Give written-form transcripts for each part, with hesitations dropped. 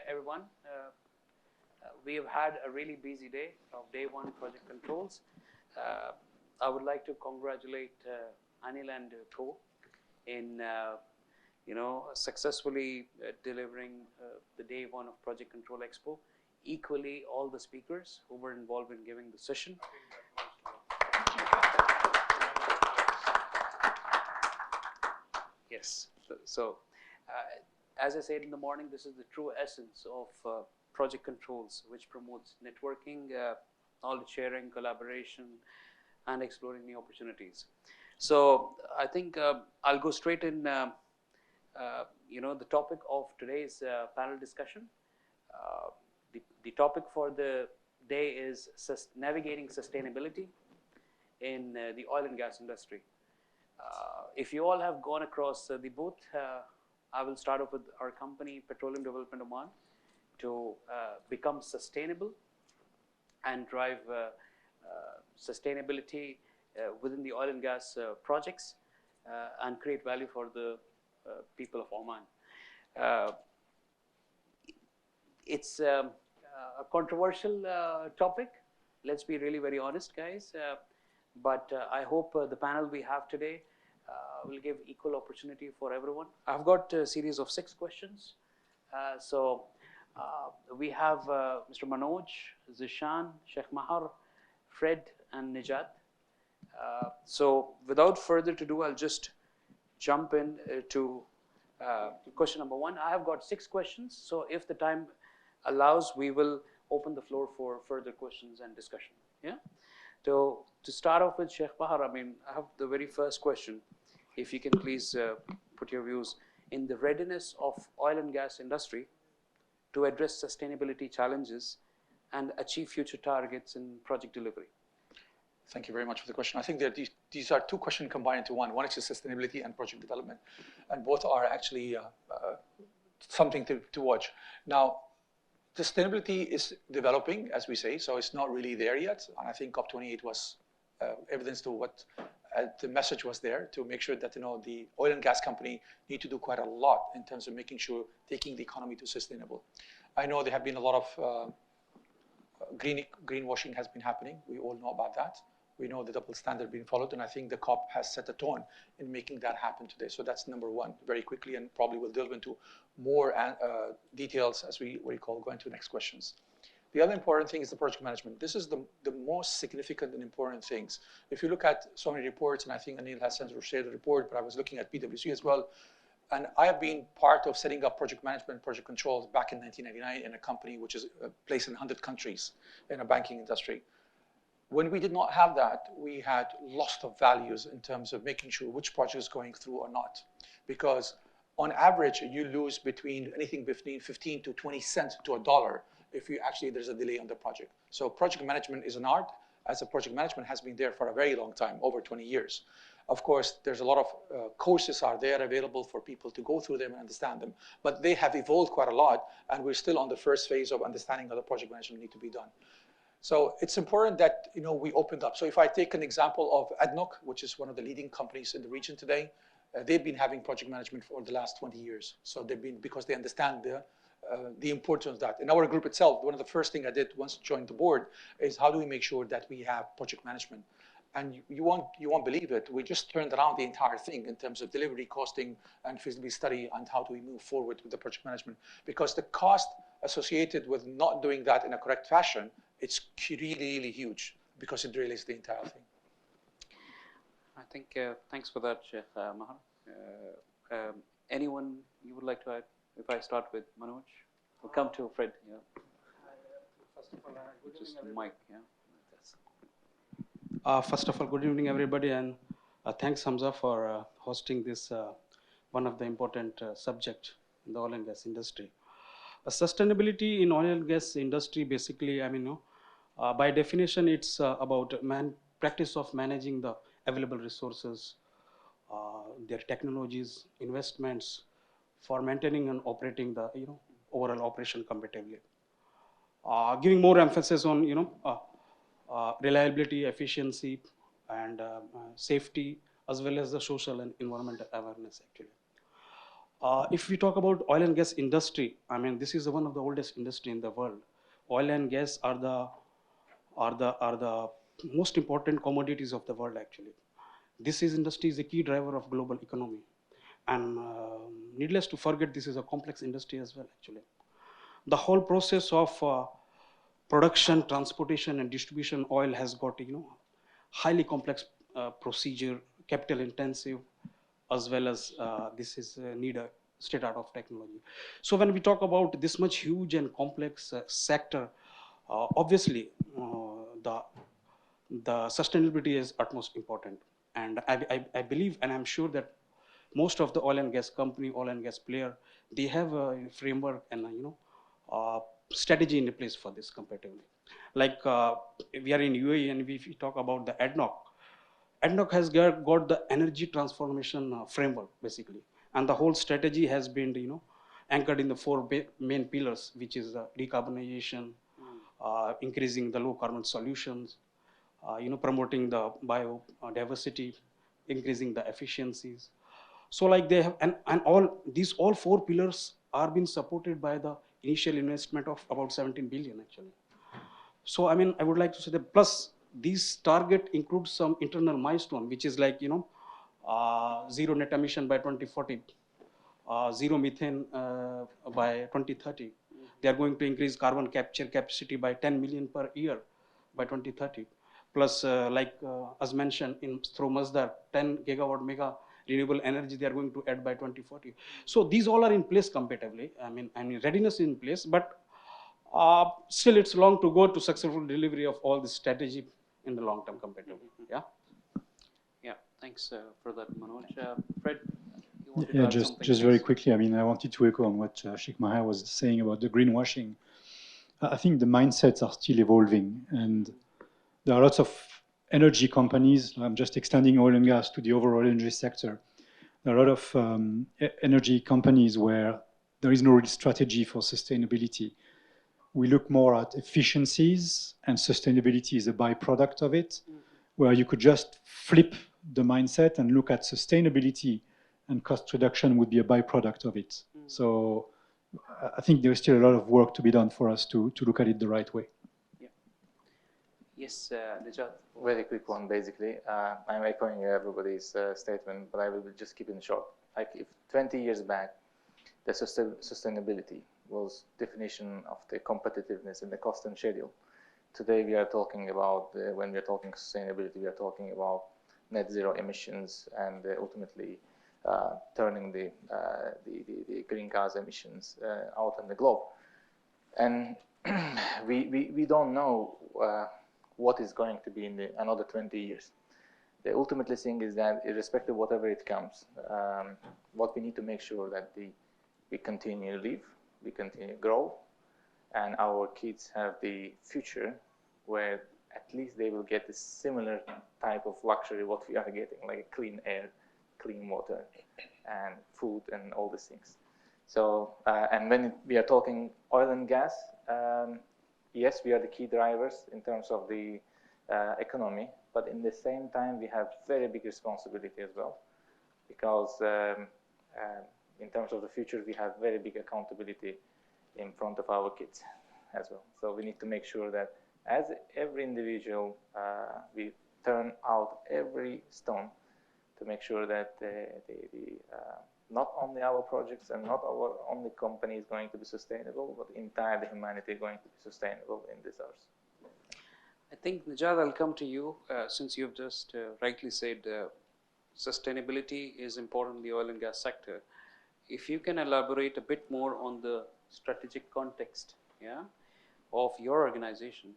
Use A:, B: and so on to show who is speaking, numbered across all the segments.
A: everyone. We have had a really busy day of day one Project Controls. I would like to congratulate Anil and Co in successfully delivering the day one of Project Control Expo. Equally, all the speakers who were involved in giving the session. Yes. So as I said in the morning, this is the true essence of Project Controls, which promotes networking, knowledge sharing, collaboration, and exploring new opportunities. So I think I'll go straight in. The topic of today's panel discussion. The topic for the day is navigating sustainability in the oil and gas industry. If you all have gone across the booth, I will start off with our company, Petroleum Development Oman, to become sustainable and drive sustainability within the oil and gas projects and create value for the people of Oman. It's a controversial topic. Let's be really very honest, guys. But I hope the panel we have today will give equal opportunity for everyone. I've got a series of 6 questions. So we have Mr. Manoj, Zishan, Sheikh Maher, Fred, and Nijat. So without further ado, I'll just jump in to question number 1. I have got 6 questions. So if the time allows, we will open the floor for further questions and discussion. Yeah. So to start off with Sheikh Maher, I have the very first question. If you can please put your views in the readiness of oil and gas industry to address sustainability challenges and achieve future targets in project delivery.
B: Thank you very much for the question. I think that these are 2 questions combined into one. One is sustainability and project development, and both are actually something to watch. Now, sustainability is developing, as we say, so it's not really there yet. And I think COP28 was evidence to what the message was there, to make sure that the oil and gas company need to do quite a lot in terms of making sure taking the economy to sustainable. I know there have been a lot of greenwashing has been happening. We all know about that. We know the double standard being followed, and I think the COP has set a tone in making that happen today. So that's number 1, very quickly, and probably we'll delve into more details as we go into the next questions. The other important thing is the project management. This is the most significant and important things. If you look at so many reports, and I think Anil has shared a report, but I was looking at PwC as well, and I have been part of setting up project management, project controls back in 1999 in a company which is placed in 100 countries in a banking industry. When we did not have that, we had lost of values in terms of making sure which project is going through or not. Because on average, you lose anything between 15 to 20 cents to $1 if there's a delay on the project. So project management is an art, as a project management has been there for a very long time, over 20 years. Of course, there's a lot of courses are there available for people to go through them and understand them, but they have evolved quite a lot, and we're still on the first phase of understanding how the project management need to be done. So it's important that we opened up. So if I take an example of ADNOC, which is one of the leading companies in the region today, they've been having project management for the last 20 years. So they've been, because they understand the importance of that. In our group itself, one of the first things I did once I joined the board is how do we make sure that we have project management? And you won't believe it. We just turned around the entire thing in terms of delivery, costing, and feasibility study, and how do we move forward with the project management? Because the cost associated with not doing that in a correct fashion, it's really, really huge, because it derails the entire thing.
A: I think, thanks for that, Sheikh Maher. Anyone you would like to add? If I start with Manoj, we'll come to Fred. Yeah.
C: First of all, good evening,
A: everybody. Mike, yeah.
C: First of all, good evening, everybody, and thanks, Hamza, for hosting this one of the important subject in the oil and gas industry. Sustainability in oil and gas industry, basically, by definition, it's about practice of managing the available resources, their technologies, investments, for maintaining and operating the overall operation competitively. Giving more emphasis on reliability, efficiency, and safety, as well as the social and environmental awareness, actually. If we talk about oil and gas industry, I mean, this is one of the oldest industry in the world. Oil and gas are the most important commodities of the world actually. This is industry is a key driver of global economy, and needless to forget, this is a complex industry as well actually. The whole process of production, transportation, and distribution oil has got highly complex procedure, capital intensive, as well as this is need a state art of technology. So when we talk about this much huge and complex sector, obviously the sustainability is utmost important. And I believe and I'm sure that most of the oil and gas company, oil and gas player, they have a framework and strategy in place for this comparatively. Like we are in UAE, and if we talk about the ADNOC, ADNOC has got the energy transformation framework basically, and the whole strategy has been anchored in the four main pillars, which is decarbonization, increasing the low carbon solutions, promoting the biodiversity, increasing the efficiencies. So like they have, and all four pillars are being supported by the initial investment of about 17 billion actually. So I mean, I would like to say that plus these target includes some internal milestone, which is like zero net emission by 2040, zero methane by 2030. They are going to increase carbon capture capacity by 10 million per year by 2030. Plus, as mentioned in through Masdar, 10 gigawatt mega renewable energy they are going to add by 2040. So these all are in place comparatively. I mean, readiness is in place, but still it's long to go to successful delivery of all this strategy in the long term comparatively. Yeah.
A: Yeah, thanks for that, Manoj. Fred, you wanted to
D: Yeah,
A: add something?
D: just very quickly. I mean, I wanted to echo on what Sheikh Maher was saying about the greenwashing. I think the mindsets are still evolving, and there are lots of energy companies. I'm just extending oil and gas to the overall energy sector. There are a lot of energy companies where there is no real strategy for sustainability. We look more at efficiencies, and sustainability is a byproduct of it, where you could just flip the mindset and look at sustainability, and cost reduction would be a byproduct of it. So I think there is still a lot of work to be done for us to look at it the right way.
A: Yeah. Yes, Nijat.
E: Very quick one, basically. I'm echoing everybody's statement, but I will just keep it short. Like if 20 years back, the sustainability was definition of the competitiveness in the cost and schedule. Today we are talking about, when we are talking sustainability, we are talking about net zero emissions and ultimately turning the green gas emissions out in the globe. And we don't know what is going to be in another 20 years. The ultimately thing is that irrespective of whatever it comes, what we need to make sure that we continue to live, we continue to grow, and our kids have the future where at least they will get a similar type of luxury what we are getting, like clean air, clean water, and food, and all these things. So, and when we are talking oil and gas, yes, we are the key drivers in terms of the economy, but in the same time, we have very big responsibility as well, because in terms of the future, we have very big accountability in front of our kids as well. So we need to make sure that as every individual, we turn out every stone to make sure that not only our projects and not our only company is going to be sustainable, but entire humanity is going to be sustainable in this earth.
A: I think, Nijat, I'll come to you since you've just rightly said sustainability is important in the oil and gas sector. If you can elaborate a bit more on the strategic context, yeah, of your organization,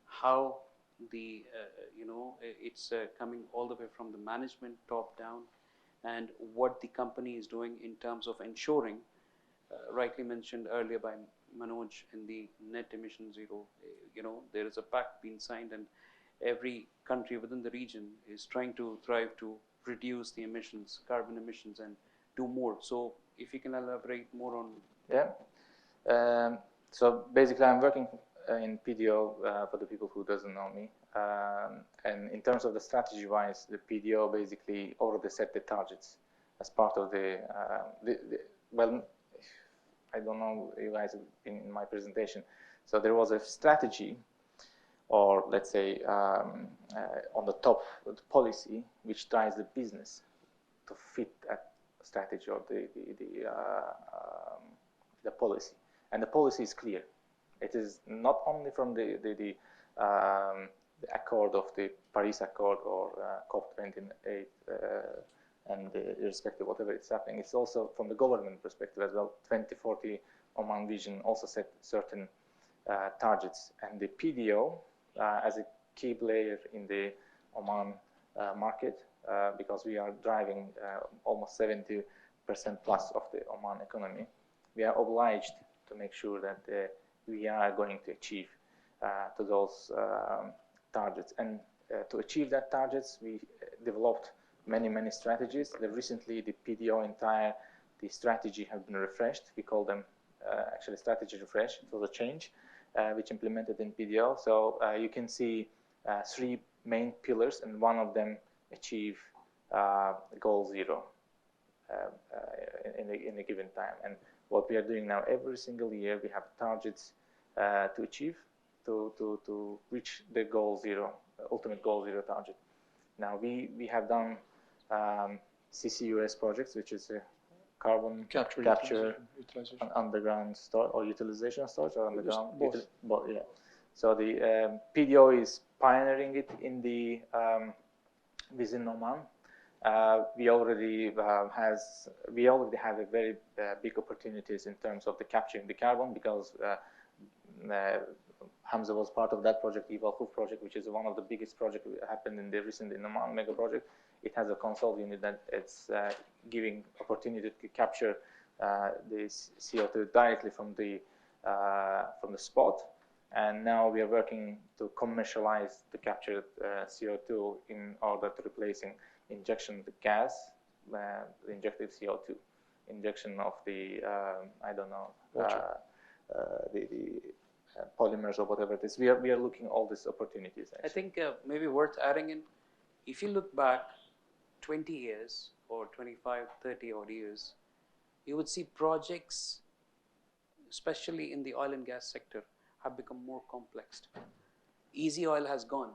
A: how the it's coming all the way from the management top down, and what the company is doing in terms of ensuring, rightly mentioned earlier by Manoj, in the net emission zero, there is a pact being signed, and every country within the region is trying to thrive to reduce the emissions, carbon emissions, and do more. So if you can elaborate more on.
E: Yeah. So basically I'm working in PDO for the people who doesn't know me. And in terms of the strategy wise, the PDO basically already set the targets as part of the well, I don't know you guys have been in my presentation. So there was a strategy, or let's say on the top of the policy, which drives the business to fit that strategy or the policy. And the policy is clear. It is not only from the accord of the Paris Accord or COP28 and irrespective of whatever is happening, it's also from the government perspective as well. 2040 Oman Vision also set certain targets, and the PDO as a key player in the Oman market, because we are driving almost 70% plus of the Oman economy, we are obliged to make sure that we are going to achieve to those targets. And to achieve that targets, we developed many strategies. Recently, the PDO the strategy have been refreshed. We call them actually strategy refresh. It was a change which implemented in PDO. So you can see 3 main pillars, and one of them achieve goal 0 in a given time. And what we are doing now, every single year, we have targets to achieve to reach the goal 0, ultimate goal 0 target. Now we have done CCUS projects, which is a carbon capture utilization. Underground store or utilization storage or underground. Both, yeah. So the PDO is pioneering it in the within Oman. We already have a very big opportunities in terms of the capturing the carbon, because Hamza was part of that project, Eval project, which is one of the biggest projects that happened in the recent in Oman mega project. It has a console unit that it's giving opportunity to capture the CO2 directly from the spot. And now we are working to commercialize the captured CO2 in order to replacing injection of the gas, the injected CO2, injection of the I don't know the polymers or whatever it is. We are looking at all these opportunities. Actually.
A: I think maybe worth adding in, if you look back 20 years or 25, 30 odd years, you would see projects, especially in the oil and gas sector, have become more complex. Easy oil has gone.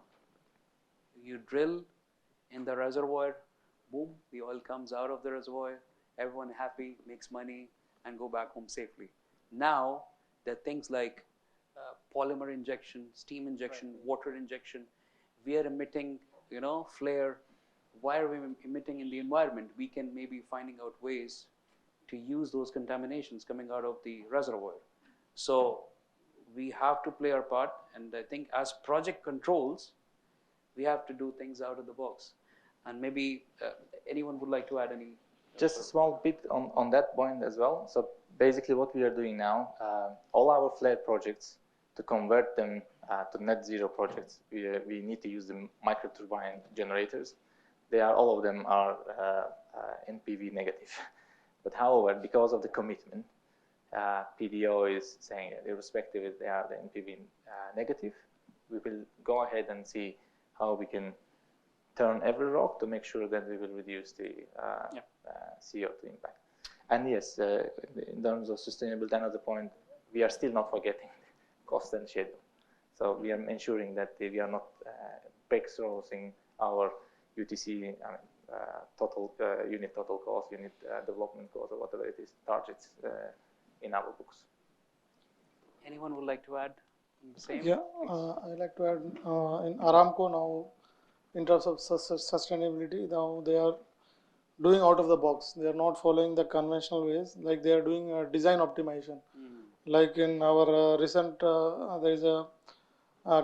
A: You drill in the reservoir, boom, the oil comes out of the reservoir, everyone happy, makes money, and go back home safely. Now, there are things like polymer injection, steam injection, water injection. We are emitting, flare. Why are we emitting in the environment? We can maybe finding out ways to use those contaminations coming out of the reservoir. So we have to play our part, and I think as project controls, we have to do things out of the box. And maybe anyone would like to add any?
E: Just a small bit on that point as well. So basically what we are doing now, all our flare projects, to convert them to net zero projects, we need to use the micro turbine generators. All of them are NPV negative. But however, because of the commitment, PDO is saying, irrespective if they are the NPV negative, we will go ahead and see how we can turn every rock to make sure that we will reduce the CO2 impact. And yes, in terms of sustainability, another point, we are still not forgetting cost and schedule. So we are ensuring that we are not breakthroughs our UTC, total unit total cost, unit development cost, or whatever it is, targets in our books.
A: Anyone would like to add the same?
F: Yeah, I'd like to add in Aramco now, in terms of sustainability, now they are doing out of the box. They are not following the conventional ways, like they are doing design optimization. Like in our recent, there is a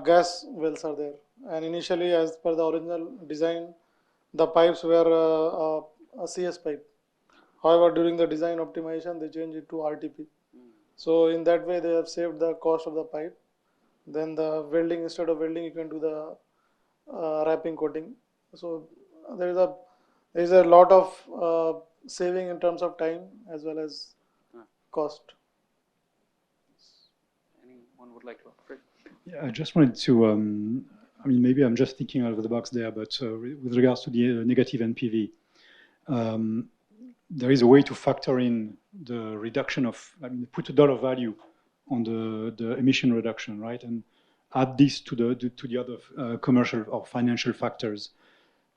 F: gas wells are there, and initially as per the original design, the pipes were a CS pipe. However, during the design optimization, they changed it to RTP. So in that way, they have saved the cost of the pipe. Then the welding, instead of welding, you can do the wrapping coating. So there is a lot of saving in terms of time as well as cost.
A: Anyone would like to?
D: Yeah, I just wanted to, I mean, maybe I'm just thinking out of the box there, but with regards to the negative NPV, there is a way to factor in the reduction of, I mean, put a dollar value on the emission reduction, right? And add this to the other commercial or financial factors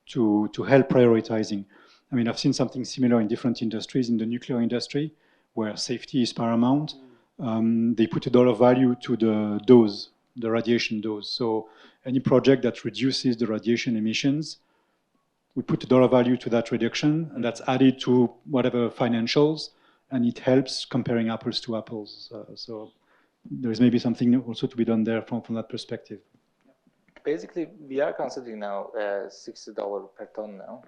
D: to help prioritizing. I mean, I've seen something similar in different industries. In the nuclear industry, where safety is paramount, they put a dollar value to the dose, the radiation dose. So any project that reduces the radiation emissions, we put a dollar value to that reduction, and that's added to whatever financials, and it helps comparing apples to apples. So there is maybe something also to be done there from that perspective.
E: Basically, we are considering now $60 per ton now,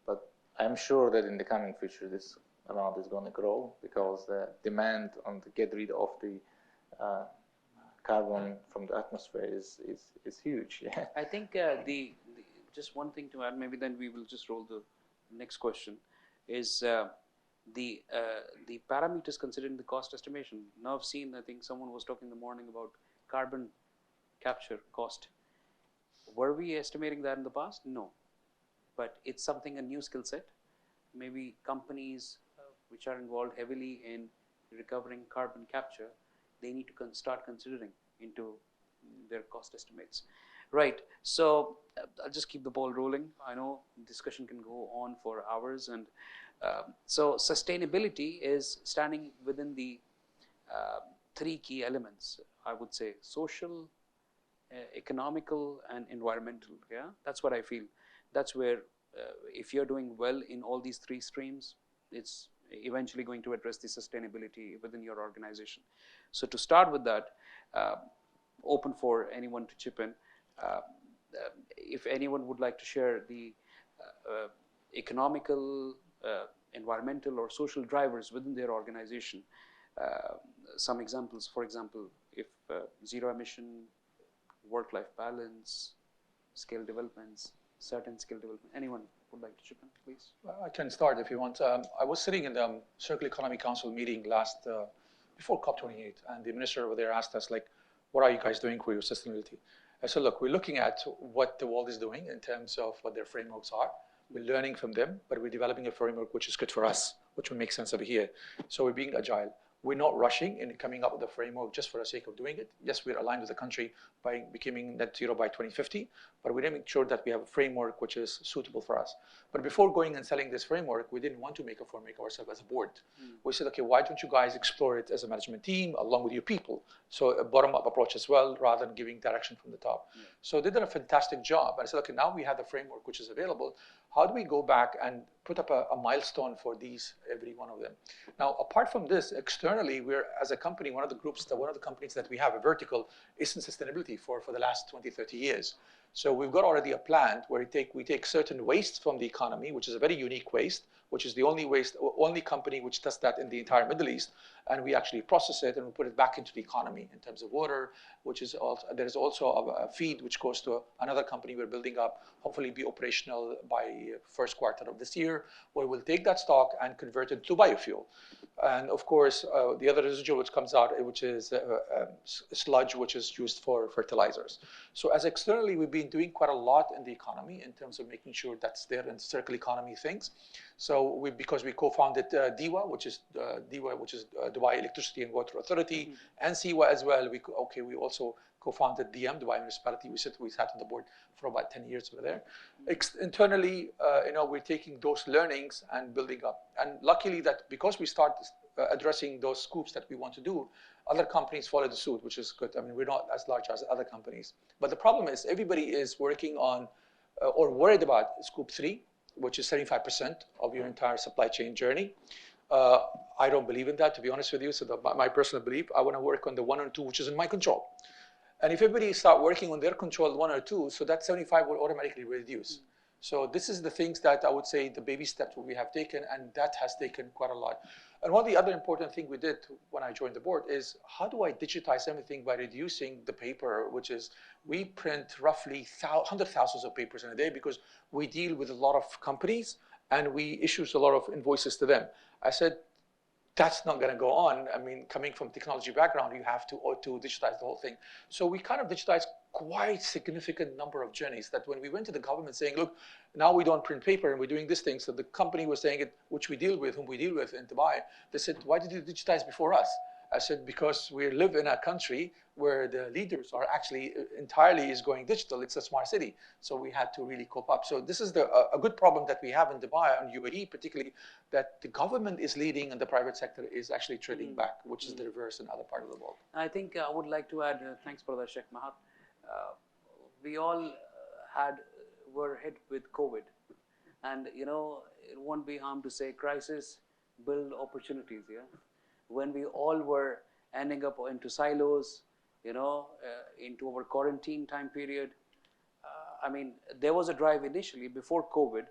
E: but I'm sure that in the coming future this amount is going to grow because the demand on to get rid of the carbon from the atmosphere is huge. Yeah.
A: I think just one thing to add, maybe then we will just roll the next question, is the parameters considered in the cost estimation. Now I've seen, I think someone was talking in the morning about carbon capture cost. Were we estimating that in the past? No, but it's something, a new skill set. Maybe companies which are involved heavily in recovering carbon capture, they need to start considering into their cost estimates. Right, so I'll just keep the ball rolling. I know discussion can go on for hours, and so sustainability is standing within the three key elements, I would say: social, economical, and environmental. Yeah, that's what I feel. That's where if you're doing well in all these three streams, it's eventually going to address the sustainability within your organization. So to start with that, open for anyone to chip in. If anyone would like to share the economical, environmental, or social drivers within their organization, some examples, for example, if zero emission, work-life balance, skill developments, certain skill development, anyone would like to chip in, please?
B: I can start if you want. I was sitting in the Circular Economy Council meeting before COP28, and the minister over there asked us, like, what are you guys doing for your sustainability? I said, look, we're looking at what the world is doing in terms of what their frameworks are. We're learning from them, but we're developing a framework which is good for us, which will make sense over here. So we're being agile. We're not rushing in coming up with a framework just for the sake of doing it. Yes, we're aligned with the country by becoming net zero by 2050, but we didn't make sure that we have a framework which is suitable for us. But before going and selling this framework, we didn't want to make a framework ourselves as a board. We said, okay, why don't you guys explore it as a management team along with your people? So a bottom-up approach as well, rather than giving direction from the top. So they did a fantastic job. And I said, okay, now we have the framework which is available. How do we go back and put up a milestone for every one of them? Now, apart from this, externally, we're, as a company, one of the companies that we have a vertical is in sustainability for the last 20, 30 years. So we've got already a plant where we take certain waste from the economy, which is a very unique waste, which is the only company which does that in the entire Middle East, and we actually process it and we put it back into the economy in terms of water, which is also, there is also a feed which goes to another company we're building up, hopefully be operational by first quarter of this year, where we'll take that stock and convert it to biofuel. And of course, the other residual which comes out, which is sludge, which is used for fertilizers. So as externally, we've been doing quite a lot in the economy in terms of making sure that's there in circular economy things. So because we co-founded DEWA, which is Dubai Electricity and Water Authority, and SEWA as well. We also co-founded DM, Dubai Municipality. We sat on the board for about 10 years over there. Internally, we're taking those learnings and building up. And luckily that because we start addressing those scoops that we want to do, other companies follow the suit, which is good. I mean, we're not as large as other companies. But the problem is everybody is working on or worried about scoop 3, which is 75% of your entire supply chain journey. I don't believe in that, to be honest with you. So my personal belief, I want to work on the 1 and 2, which is in my control. And if everybody start working on their control 1 or 2, so that 75 will automatically reduce. So this is the things that I would say the baby steps we have taken, and that has taken quite a lot. And one of the other important things we did when I joined the board is how do I digitize everything by reducing the paper, which is we print roughly hundreds of thousands of papers in a day because we deal with a lot of companies and we issue a lot of invoices to them. I said, that's not going to go on. I mean, coming from technology background, you have to digitize the whole thing. So we kind of digitized quite significant number of journeys that when we went to the government saying, look, now we don't print paper and we're doing this thing. So the company was saying it, which we deal with, whom we deal with in Dubai, they said, why did you digitize before us? I said, because we live in a country where the leaders are actually entirely is going digital. It's a smart city. So we had to really cope up. So this is a good problem that we have in Dubai and UAE particularly, that the government is leading and the private sector is actually trading back, which is the reverse in other part of the world.
A: I think I would like to add, thanks for that, Sheikh Maher. We all were hit with COVID. And, you know, it won't be harm to say crisis build opportunities, yeah? When we all were ending up into silos, you know, into our quarantine time period. I mean, there was a drive initially before COVID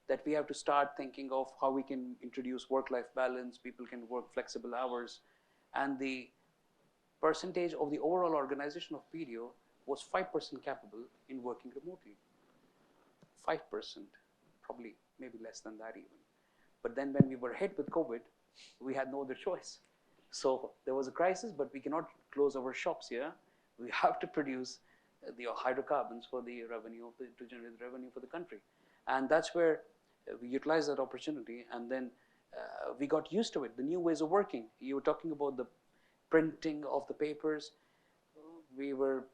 A: that we have to start thinking of how we can introduce work-life balance, people can work flexible hours, and the percentage of the overall organization of PDO was 5% capable in working remotely. 5%, probably maybe less than that even. But then when we were hit with COVID, we had no other choice. So there was a crisis, but we cannot close our shops here. We have to produce the hydrocarbons for the revenue, to generate the revenue for the country. And that's where we utilized that opportunity, and then we got used to it, the new ways of working. You were talking about the printing of the papers. We were,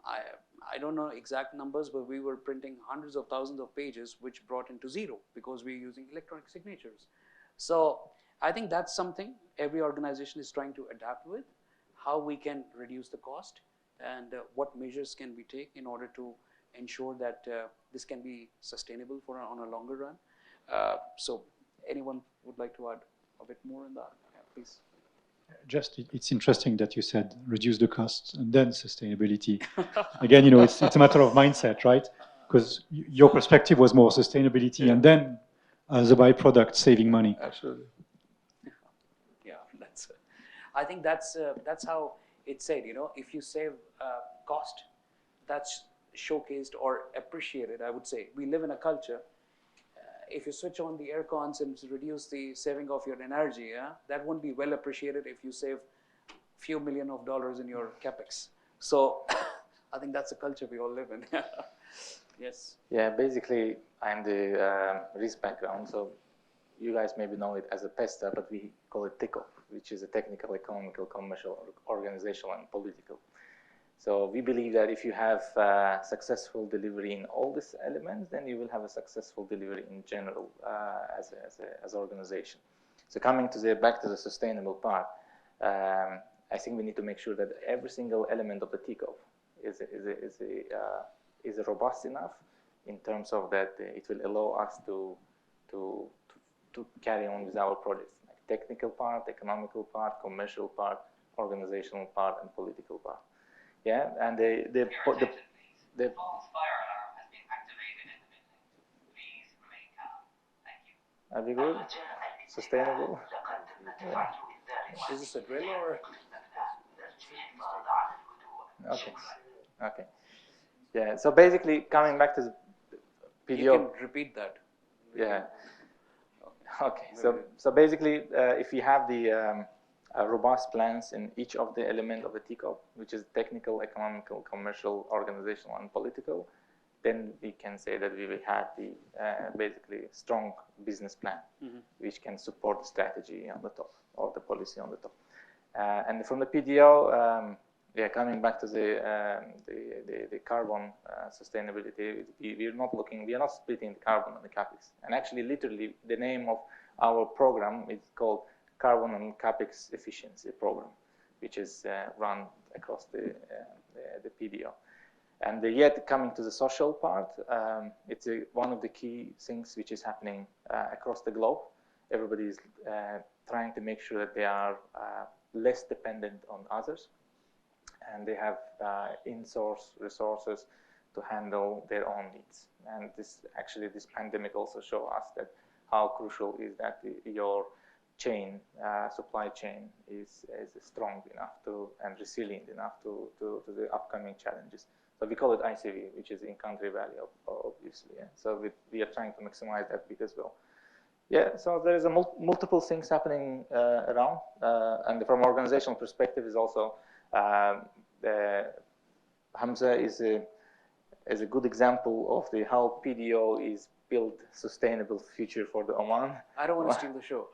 A: I don't know exact numbers, but we were printing hundreds of thousands of pages, which brought into zero because we're using electronic signatures. So I think that's something every organization is trying to adapt with, how we can reduce the cost and what measures can we take in order to ensure that this can be sustainable for on a longer run. So anyone would like to add a bit more on that? Yeah, please.
D: Just, it's interesting that you said reduce the costs and then sustainability. Again, you know, it's a matter of mindset, right? Because your perspective was more sustainability and then as a byproduct saving money.
B: Absolutely.
A: Yeah, I think that's how it's said, you know, if you save cost, that's showcased or appreciated, I would say. We live in a culture, if you switch on the air cons and reduce the saving of your energy, yeah, that won't be well appreciated if you save few million of dollars in your capex. So I think that's the culture we all live in. Yes.
E: Yeah, basically I'm the risk background, so you guys maybe know it as a PESTA, but we call it TICOP, which is a technical, economical, commercial, organizational, and political. So we believe that if you have successful delivery in all these elements, then you will have a successful delivery in general as an organization. So coming to back to the sustainable part, I think we need to make sure that every single element of the TICOP is robust enough in terms of that it will allow us to carry on with our projects, like technical part, economical part, commercial part, organizational part, and political part. Yeah, and the false fire alarm has been activated in the building. Please remain calm. Thank you. Are we good? Sustainable?
A: Yeah. Is this a drill or?
E: Okay. Okay. Yeah. So basically, coming back to the PDO.
A: You can repeat that.
E: Yeah. Okay. So basically, if you have the robust plans in each of the elements of the TICOP, which is technical, economical, commercial, organizational, and political, then we can say that we will have the basically strong business plan, which can support the strategy on the top or the policy on the top. And from the PDO, yeah, coming back to the carbon sustainability, we are not splitting the carbon and the capex. And actually, literally, the name of our program is called Carbon and Capex Efficiency Program, which is run across the PDO. And yet, coming to the social part, it's one of the key things which is happening across the globe. Everybody is trying to make sure that they are less dependent on others, and they have in-source resources to handle their own needs. And this pandemic also shows us that how crucial is that your chain, supply chain is strong enough and resilient enough to the upcoming challenges. So we call it ICV, which is in-country value, obviously. Yeah? So we are trying to maximize that bit as well. Yeah, so there is a multiple things happening around, and from organizational perspective is also Hamza is a good example of how PDO is build sustainable future for the Oman.
A: I don't want to steal the show.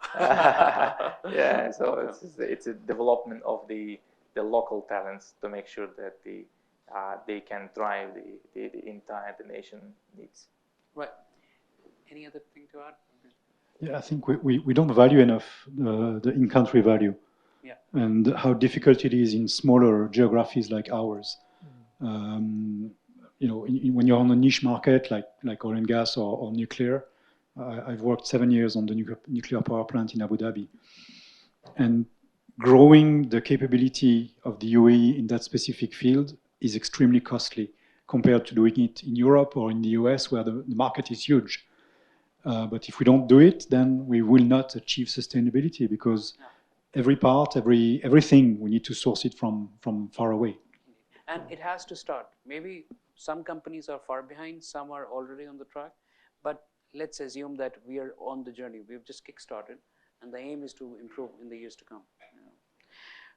E: Yeah, so it's a development of the local talents to make sure that they can drive the entire nation needs.
A: Right. Any other thing to add?
D: Yeah, I think we don't value enough the in-country value.
A: Yeah.
D: And how difficult it is in smaller geographies like ours. You know, when you're on a niche market like oil and gas or nuclear, I've worked 7 years on the nuclear power plant in Abu Dhabi. And growing the capability of the UAE in that specific field is extremely costly compared to doing it in Europe or in the US, where the market is huge. But if we don't do it, then we will not achieve sustainability, because every part, everything, we need to source it from far away.
A: And it has to start. Maybe some companies are far behind, some are already on the track, but let's assume that we are on the journey. We've just kick-started, and the aim is to improve in the years to come.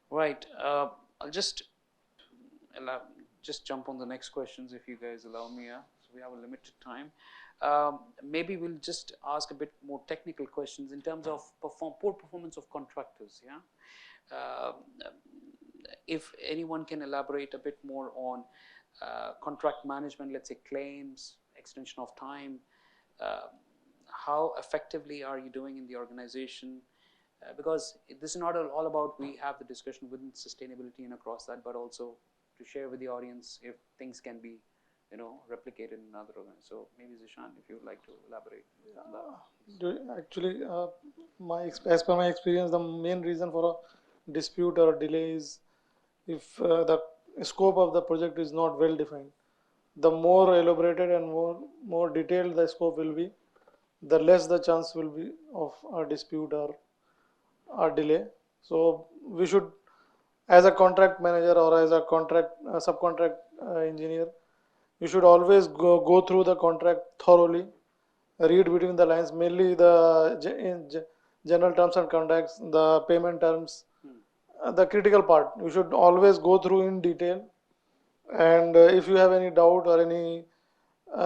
A: Right. I'll just jump on the next questions if you guys allow me. So we have a limited time. Maybe we'll just ask a bit more technical questions in terms of poor performance of contractors. Yeah. If anyone can elaborate a bit more on contract management, let's say claims, extension of time, how effectively are you doing in the organization? Because this is not all about we have the discussion within sustainability and across that, but also to share with the audience if things can be, you know, replicated in other organizations. So maybe Zishan, if you would like to elaborate on that.
F: Actually, as per my experience, the main reason for a dispute or delay is if the scope of the project is not well defined. The more elaborated and more detailed the scope will be, the less the chance will be of a dispute or a delay. So we should, as a contract manager or as a subcontract engineer, you should always go through the contract thoroughly, read between the lines, mainly the general terms and contracts, the payment terms, the critical part. You should always go through in detail, and if you have any doubt or any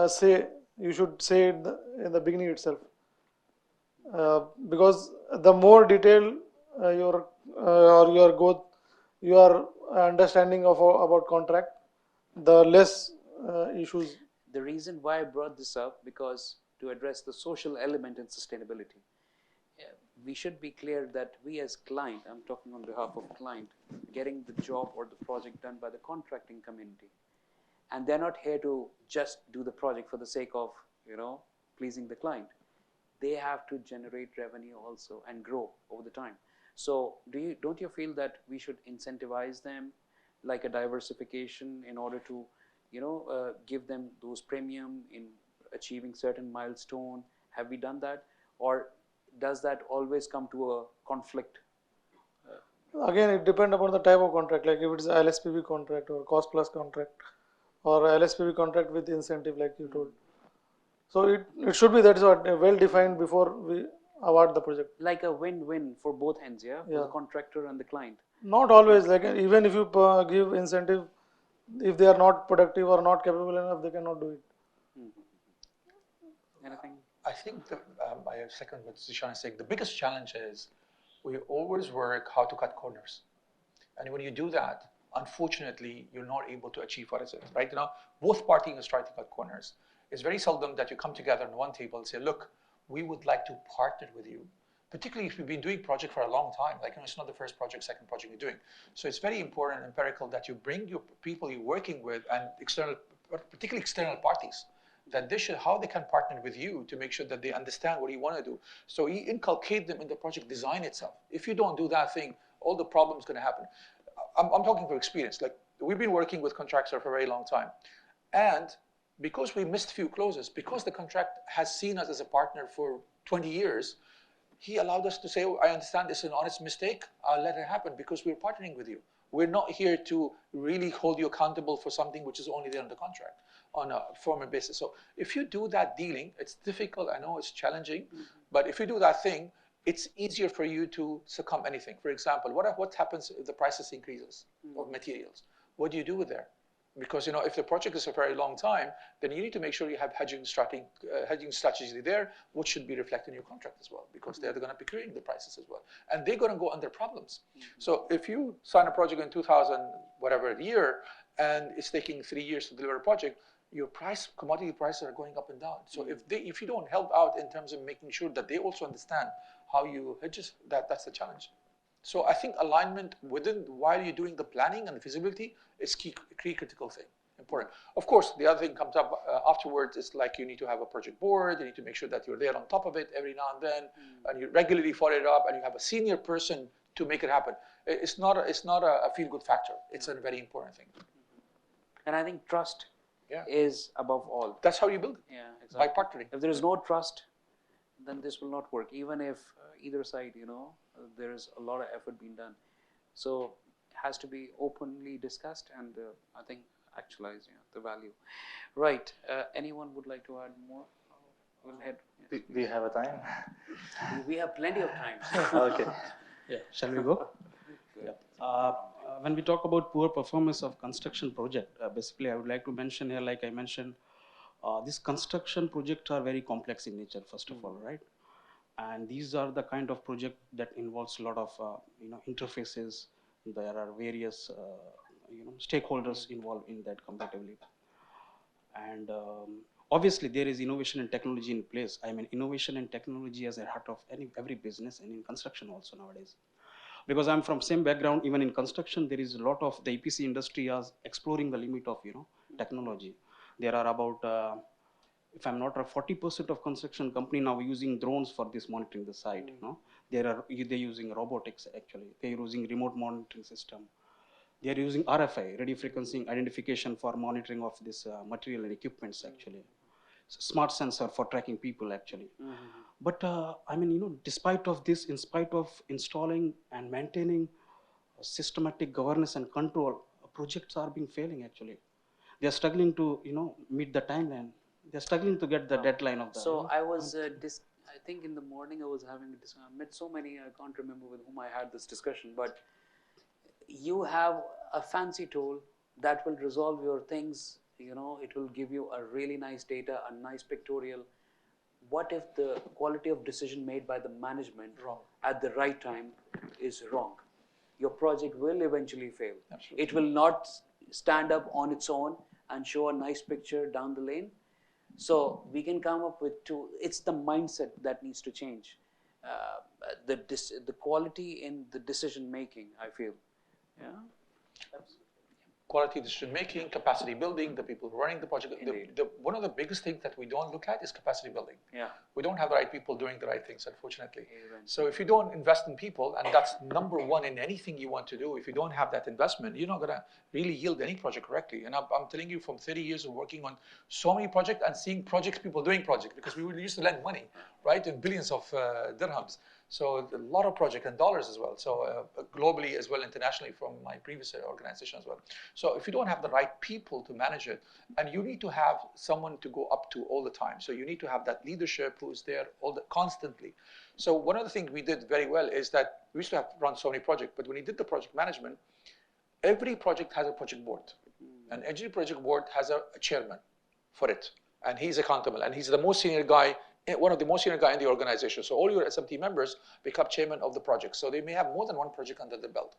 F: say, you should say it in the beginning itself, because the more detailed your understanding of about contract, the less issues.
A: The reason why I brought this up, because to address the social element in sustainability, we should be clear that we as client, I'm talking on behalf of client, getting the job or the project done by the contracting community, and they're not here to just do the project for the sake of, you know, pleasing the client. They have to generate revenue also and grow over the time. So don't you feel that we should incentivize them like a diversification in order to, you know, give them those premium in achieving certain milestone? Have we done that, or does that always come to a conflict?
F: Again, it depends upon the type of contract. Like if it's a LSPB contract or cost plus contract or LSPB contract with incentive, like you told. So it should be that is well defined before we award the project.
A: Like a win-win for both ends, yeah? For the contractor and the client.
F: Not always. Like even if you give incentive, if they are not productive or not capable enough, they cannot do it.
A: Anything?
B: I think I second what Zishan is saying. The biggest challenge is we always work how to cut corners, and when you do that, unfortunately, you're not able to achieve what is it, right? You know, both parties try to cut corners. It's very seldom that you come together on one table and say, look, we would like to partner with you, particularly if you've been doing project for a long time. Like, you know, it's not the first project, second project you're doing. So it's very important and empirical that you bring your people you're working with and external, particularly external parties, that they should, how they can partner with you to make sure that they understand what you want to do. So you inculcate them in the project design itself. If you don't do that thing, all the problems going to happen. I'm talking from experience. Like, we've been working with contractors for a very long time. And because we missed few closes, because the contract has seen us as a partner for 20 years, he allowed us to say, oh, I understand this is an honest mistake, I'll let it happen because we're partnering with you. We're not here to really hold you accountable for something which is only there in the contract on a formal basis. So if you do that dealing, it's difficult, I know it's challenging, but if you do that thing, it's easier for you to succumb anything. For example, what happens if the prices increases of materials? What do you do with there? Because if the project is a very long time, then you need to make sure you have hedging strategy there, which should be reflected in your contract as well, because they're going to be creating the prices as well, and they're going to go under problems. So if you sign a project in 2000 whatever year, and it's taking 3 years to deliver a project, your commodity prices are going up and down. So if you don't help out in terms of making sure that they also understand how you hedge, that's the challenge. So I think alignment while you're doing the planning and the feasibility is key critical thing, important. Of course, the other thing comes up afterwards is like you need to have a project board, you need to make sure that you're there on top of it every now and then, and you regularly follow it up, and you have a senior person to make it happen. It's not a feel-good factor. It's a very important thing.
A: And I think trust is above all.
B: That's how you build it.
A: Yeah, exactly.
B: By partnering.
A: If there is no trust, then this will not work. Even if either side, there is a lot of effort being done. So it has to be openly discussed and I think actualize the value. Right. Anyone would like to add more? We'll head.
E: Do you have a time?
A: We have plenty of time.
E: Okay.
C: Yeah, shall we go? Yeah. When we talk about poor performance of construction project, basically I would like to mention here, like I mentioned, these construction projects are very complex in nature, first of all, right? And these are the kind of project that involves a lot of interfaces. There are various stakeholders involved in that comparatively. And obviously there is innovation and technology in place. I mean, innovation and technology is at the heart of every business, and in construction also nowadays. Because I'm from same background, even in construction, there is a lot of the EPC industry is exploring the limit of technology. There are about, if I'm not wrong, 40% of construction company now using drones for this monitoring the site. They're using robotics actually. They're using remote monitoring system. They're using RFI, radio frequency identification, for monitoring of this material and equipments actually. Smart sensor for tracking people actually. But I mean, despite of this, in spite of installing and maintaining systematic governance and control, projects are being failing actually. They are struggling to meet the timeline. They are struggling to get the deadline of the.
A: So I was I think in the morning I was having a discussion. I met so many, I can't remember with whom I had this discussion, but you have a fancy tool that will resolve your things. It will give you a really nice data, a nice pictorial. What if the quality of decision made by the management at the right time is wrong? Your project will eventually fail. Absolutely. It will not stand up on its own and show a nice picture down the lane. So we can come up with two. It's the mindset that needs to change. The quality in the decision making, I feel. Yeah. Absolutely.
B: Quality decision making, capacity building, the people running the project. One of the biggest things that we don't look at is capacity building.
A: Yeah.
B: We don't have the right people doing the right things, unfortunately. So if you don't invest in people, and that's number one in anything you want to do, if you don't have that investment, you're not going to really yield any project correctly. And I'm telling you, from 30 years of working on so many projects and seeing people doing projects, because we used to lend money, right, in billions of dirhams. So a lot of projects and dollars as well. So globally as well, internationally from my previous organization as well. So if you don't have the right people to manage it, and you need to have someone to go up to all the time. So you need to have that leadership who's there constantly. So one of the things we did very well is that we used to have to run so many projects, but when we did the project management, every project has a project board. And every project board has a chairman for it. And he's accountable, and he's the most senior guy, one of the most senior guys in the organization. So all your SMT members become chairman of the project. So they may have more than one project under the belt.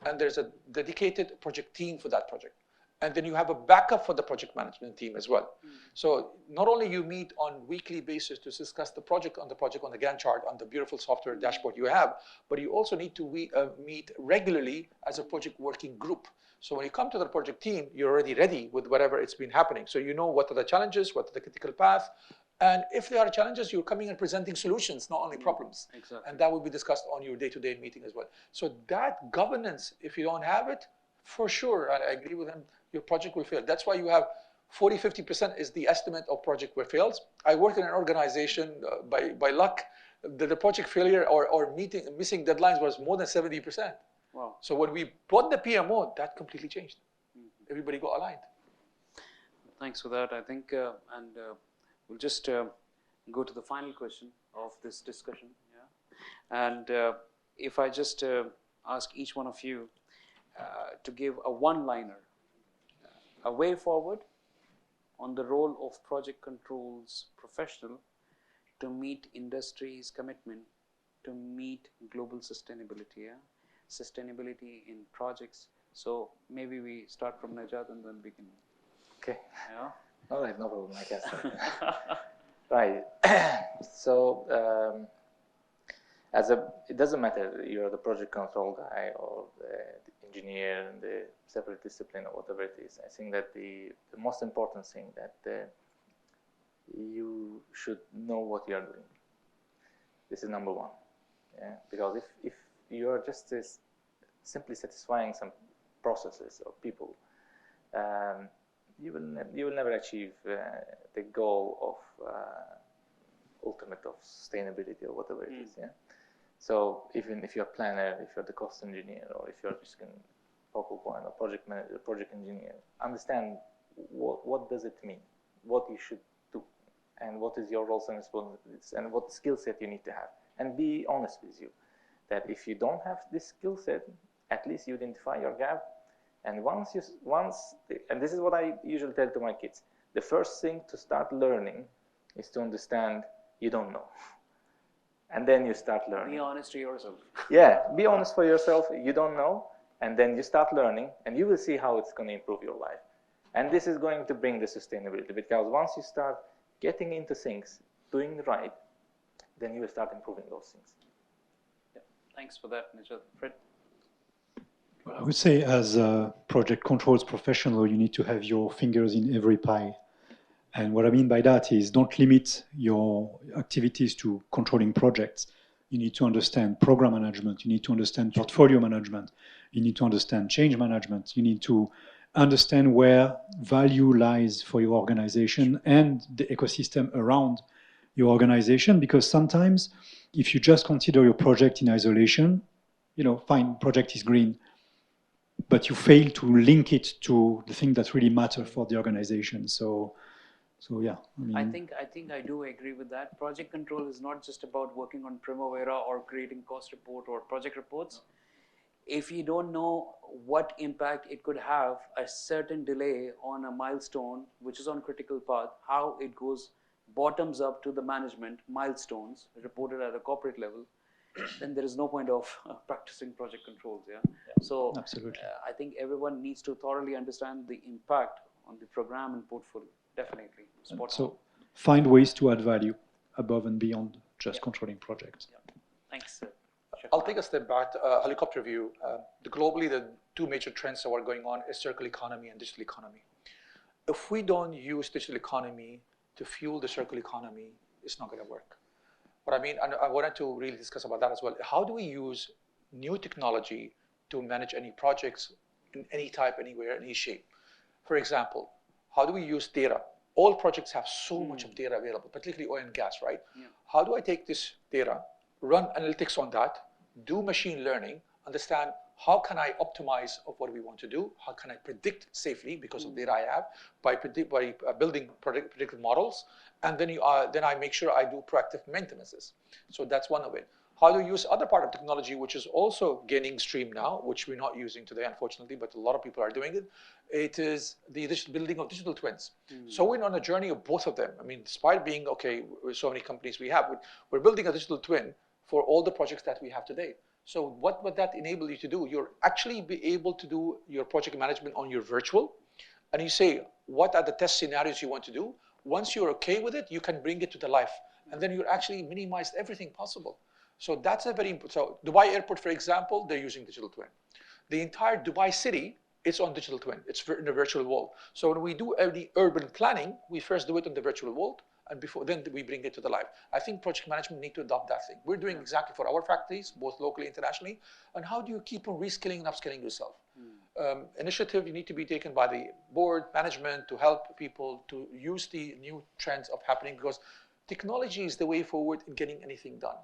B: And there's a dedicated project team for that project. And then you have a backup for the project management team as well. So not only you meet on weekly basis to discuss the project on the Gantt chart, on the beautiful software dashboard you have, but you also need to meet regularly as a project working group. So when you come to the project team, you're already ready with whatever it's been happening. So you know what are the challenges, what are the critical path, and if there are challenges, you're coming and presenting solutions, not only problems.
A: Exactly.
B: And that will be discussed on your day-to-day meeting as well. So that governance, if you don't have it, for sure, I agree with him, your project will fail. That's why you have 40–50% is the estimate of project where fails. I worked in an organization, by luck, the project failure or missing deadlines was more than 70%.
A: Wow.
B: So when we brought the PMO, that completely changed. Everybody got aligned.
A: Thanks for that. I think, we'll just go to the final question of this discussion. Yeah. And if I just ask each one of you to give a one-liner, a way forward on the role of project controls professional to meet industry's commitment to meet global sustainability. Yeah? Sustainability in projects. So maybe we start from Najat and then we can.
E: Okay.
A: Yeah.
E: All right, no problem. I can start. Right. So it doesn't matter you're the project control guy or the engineer in the separate discipline or whatever it is. I think that the most important thing that you should know what you are doing. This is number one. Yeah? Because if you are just simply satisfying some processes or people, you will never achieve the goal of ultimate of sustainability or whatever it is. Yeah. So even if you're a planner, if you're the cost engineer, or if you're just a focal point or project manager, project engineer, understand what does it mean, what you should do, and what is your roles and responsibilities, and what skill set you need to have, and be honest with you that if you don't have this skill set, at least you identify your gap. And and this is what I usually tell to my kids, the first thing to start learning is to understand you don't know. And then you start learning.
A: Be honest to yourself.
E: Yeah, be honest for yourself, you don't know, and then you start learning, and you will see how it's going to improve your life. And this is going to bring the sustainability, because once you start getting into things, doing right, then you will start improving those things.
A: Yeah. Thanks for that, Najat. Fred?
D: I would say as a project controls professional, you need to have your fingers in every pie. And what I mean by that is don't limit your activities to controlling projects. You need to understand program management. You need to understand portfolio management. You need to understand change management. You need to understand where value lies for your organization and the ecosystem around your organization. Because sometimes if you just consider your project in isolation, fine, project is green, but you fail to link it to the thing that really matter for the organization. So yeah,
A: I think I do agree with that. Project control is not just about working on Primavera or creating cost report or project reports. If you don't know what impact it could have, a certain delay on a milestone, which is on critical path, how it goes bottoms up to the management, milestones reported at a corporate level, then there is no point of practicing project controls. Yeah. So
D: absolutely.
A: I think everyone needs to thoroughly understand the impact on the program and portfolio. Definitely.
D: So find ways to add value above and beyond just controlling projects.
A: Yeah. Thanks.
B: I'll take a step back, helicopter view. Globally, the two major trends that are going on is circular economy and digital economy. If we don't use digital economy to fuel the circular economy, it's not going to work. But I mean, and I wanted to really discuss about that as well. How do we use new technology to manage any projects in any type, anywhere, any shape? For example, how do we use data? All projects have so much of data available, particularly oil and gas, right? Yeah. How do I take this data, run analytics on that, do machine learning, understand how can I optimize of what we want to do? How can I predict safely because of data I have by building predictive models? And then I make sure I do proactive maintenances. So that's one of it. How do you use other part of technology, which is also gaining stream now, which we're not using today, unfortunately, but a lot of people are doing it. It is the building of digital twins. So we're on a journey of both of them. I mean, despite being, with so many companies we have, we're building a digital twin for all the projects that we have today. So what would that enable you to do? You'll actually be able to do your project management on your virtual, and you say, what are the test scenarios you want to do? Once you're okay with it, you can bring it to the life, and then you're actually minimized everything possible. So that's a very important. So Dubai Airport, for example, they're using digital twin. The entire Dubai city is on digital twin. It's in a virtual world. So when we do any urban planning, we first do it on the virtual world, and then we bring it to the life. I think project management need to adopt that thing. We're doing exactly for our factories, both locally and internationally. And how do you keep on reskilling and upskilling yourself? Initiative you need to be taken by the board, management, to help people to use the new trends of happening, because technology is the way forward in getting anything done.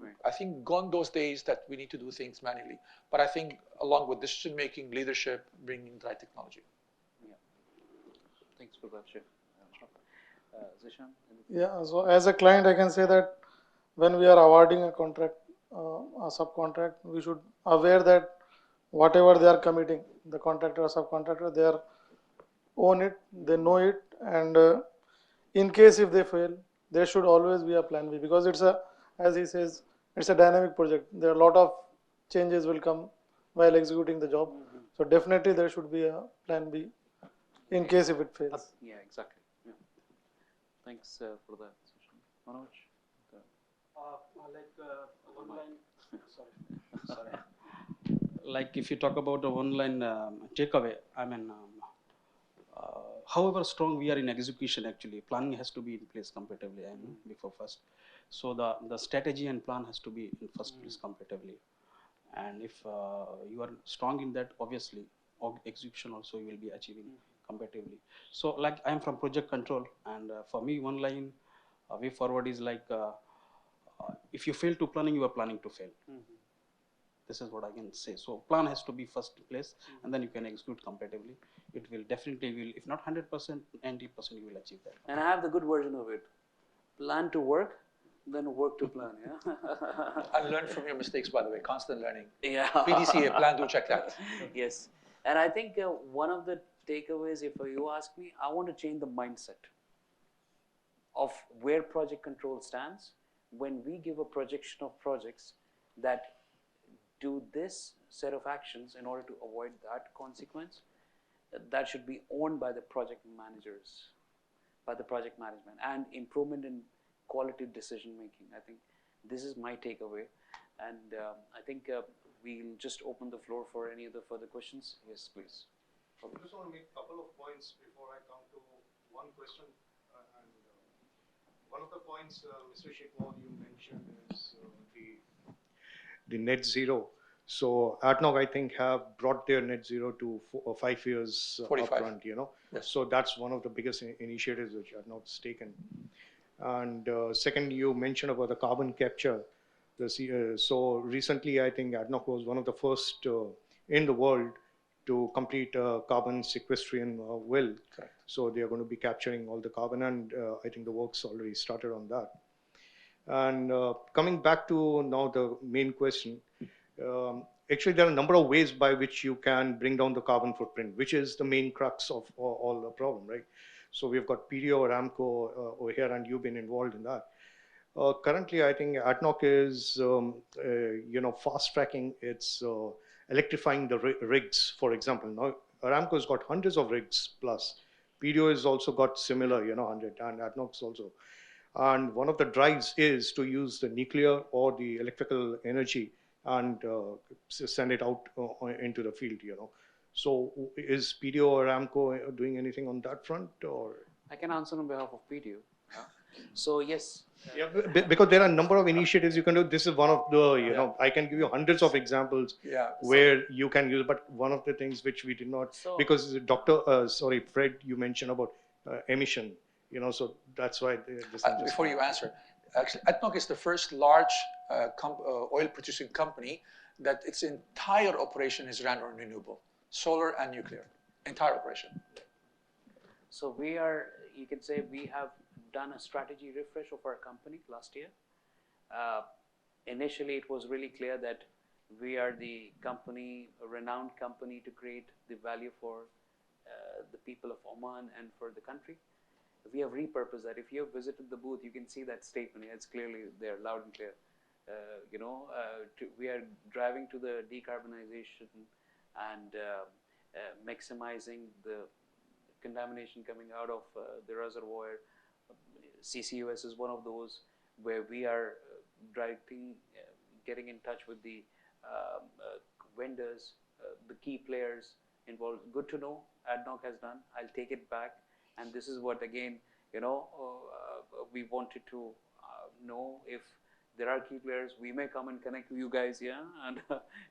A: Right.
B: I think gone those days that we need to do things manually. But I think along with decision making, leadership, bringing the right technology.
A: Yeah. Thanks for that, Chef. Zishan?
F: Yeah, so as a client, I can say that when we are awarding a contract, a subcontract, we should aware that whatever they are committing, the contractor or subcontractor, they are own it, they know it, and in case if they fail, there should always be a plan B, because it's a, as he says, it's a dynamic project. There are a lot of changes will come while executing the job. So definitely there should be a plan B in case if it fails.
A: Yeah, exactly. Yeah. Thanks for that, Zishan. Manoj?
C: Sorry. Like if you talk about a one-line takeaway, I mean, however strong we are in execution, actually, planning has to be in place comparatively, I mean, before first. So the strategy and plan has to be in first place comparatively. And if you are strong in that, obviously, execution also you will be achieving comparatively. So like I am from project control, and for me, one line way forward is like, if you fail to planning, you are planning to fail. This is what I can say. So plan has to be first place, and then you can execute comparatively. It will definitely will, if not 100%, 90% you will achieve that.
A: And I have the good version of it. Plan to work, then work to plan. Yeah.
B: And learn from your mistakes, by the way. Constant learning.
A: Yeah.
B: PDCA, plan, do check that.
A: Yes. And I think one of the takeaways, if you ask me, I want to change the mindset of where project control stands when we give a projection of projects that do this set of actions in order to avoid that consequence. That should be owned by the project managers, by the project management, and improvement in quality decision making. I think this is my takeaway, and I think we'll just open the floor for any other further questions. Yes, please.
G: I just want to make a couple of points before I come to one question. One of the points, Mr. Shikmal, you mentioned is the net zero. So ADNOC, I think, have brought their net zero to 5 years
B: 45.
G: upfront, you know.
B: Yes.
G: So that's one of the biggest initiatives which ADNOC's taken. And second, you mentioned about the carbon capture. So recently, I think ADNOC was one of the first in the world to complete a carbon sequestration well.
B: Correct.
G: So they are going to be capturing all the carbon, and I think the work's already started on that. And coming back to now the main question, actually there are a number of ways by which you can bring down the carbon footprint, which is the main crux of all the problem, right? So we've got PDO or Aramco over here, and you've been involved in that. Currently, I think ADNOC is, fast tracking its electrifying the rigs, for example. Now, Aramco's got hundreds of rigs plus. PDO has also got similar, 100, and ADNOC's also. And one of the drives is to use the nuclear or the electrical energy and send it out into the field, So is PDO or Aramco doing anything on that front, or?
A: I can answer on behalf of PDO. So yes.
G: Yeah, because there are a number of initiatives you can do. This is one of the, I can give you hundreds of examples where you can use, but one of the things which we did not, because Fred, you mentioned about emission, so that's why this.
B: Before you answer, actually, ADNOC is the first large oil producing company that its entire operation is run on renewable, solar and nuclear, entire operation.
A: So we are, you can say we have done a strategy refresh of our company last year. Initially, it was really clear that we are the company, a renowned company to create the value for the people of Oman and for the country. We have repurposed that. If you have visited the booth, you can see that statement. It's clearly there, loud and clear. We are driving to the decarbonization and maximizing the contamination coming out of the reservoir. CCUS is one of those where we are getting in touch with the vendors, the key players involved. Good to know ADNOC has done. I'll take it back. And this is what, again, we wanted to know if there are key players. We may come and connect with you guys, and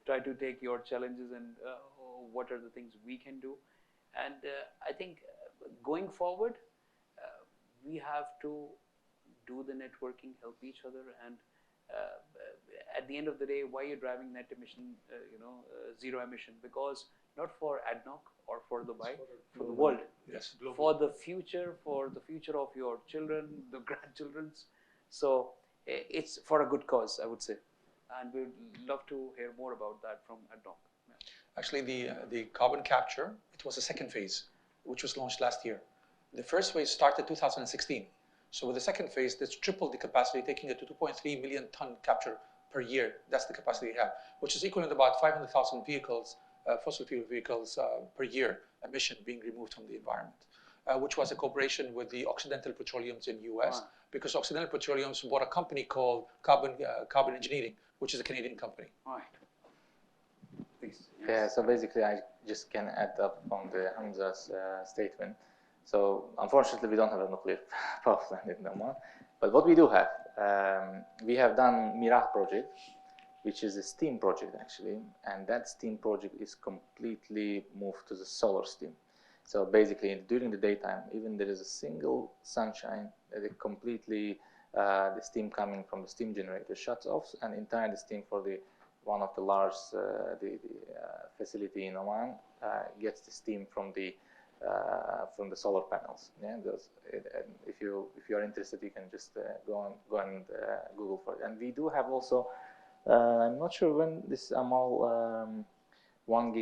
A: try to take your challenges and what are the things we can do. And I think going forward, we have to do the networking, help each other, and at the end of the day, why you're driving net emission, zero emission? Because not for ADNOC or for Dubai, for the world.
B: Yes.
A: For the future of your children, the grandchildren's. So it's for a good cause, I would say. And we'd love to hear more about that from ADNOC. Yeah.
B: Actually, the carbon capture, it was the second phase, which was launched last year. The first phase started 2016. So with the second phase, that's tripled the capacity, taking it to 2.3 million ton capture per year. That's the capacity we have, which is equivalent to about 500,000 vehicles, fossil fuel vehicles per year emission being removed from the environment, which was a cooperation with the Occidental Petroleums in US,
A: Wow.
B: because Occidental Petroleums bought a company called Carbon Engineering, which is a Canadian company.
A: All right. Please. Yes.
E: Yeah, so basically I just can add up on the Hamza's statement. So unfortunately we don't have a nuclear power plant in Oman, but what we do have, we have done Mirah project, which is a steam project actually, and that steam project is completely moved to the solar steam. So basically during the daytime, even there is a single sunshine, it completely, the steam coming from the steam generator shuts off, and entire the steam for the one of the large facility in Oman gets the steam from the solar panels. Yeah, if you are interested, you can just go and Google for it. And we do have also, I'm not sure when this Amal 1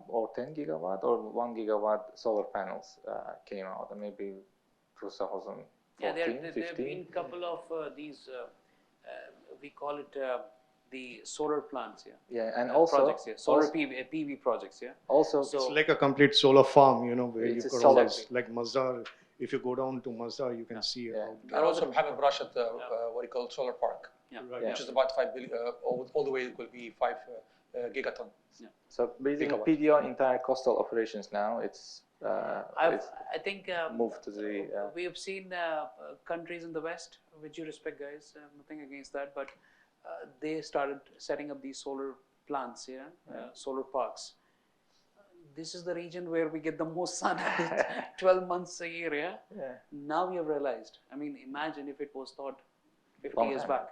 E: or 10 gigawatt or 1 gigawatt solar panels came out, and maybe 2014,
A: Yeah, there have
E: 15.
A: been a couple of these, we call it the solar plants, yeah.
E: Yeah, and also
A: projects, yeah. Solar
E: also,
A: PV projects, yeah.
E: also
A: So-
G: It's like a complete solar farm, you know, where
E: It's
G: you've
E: a
G: got
E: solar-
G: all this, like Mazar. If you go down to Mazar, you can see
E: Yeah.
G: how
B: And also have a brush at the, what you call solar park,
A: Yeah.
G: Right.
B: which is about 5 billion, all the way it will be 5 gigaton.
E: so basically
B: Gigawatt.
E: PDO entire coastal operations now it's
A: I think
E: moved to the
A: we have seen countries in the West, with due respect, guys, nothing against that, but they started setting up these solar plants, yeah, solar parks. This is the region where we get the most sun, 12 months a year, yeah?
E: yeah.
A: Now we have realized, I mean, imagine if it was thought 50
E: Long
A: years
E: time.
A: back,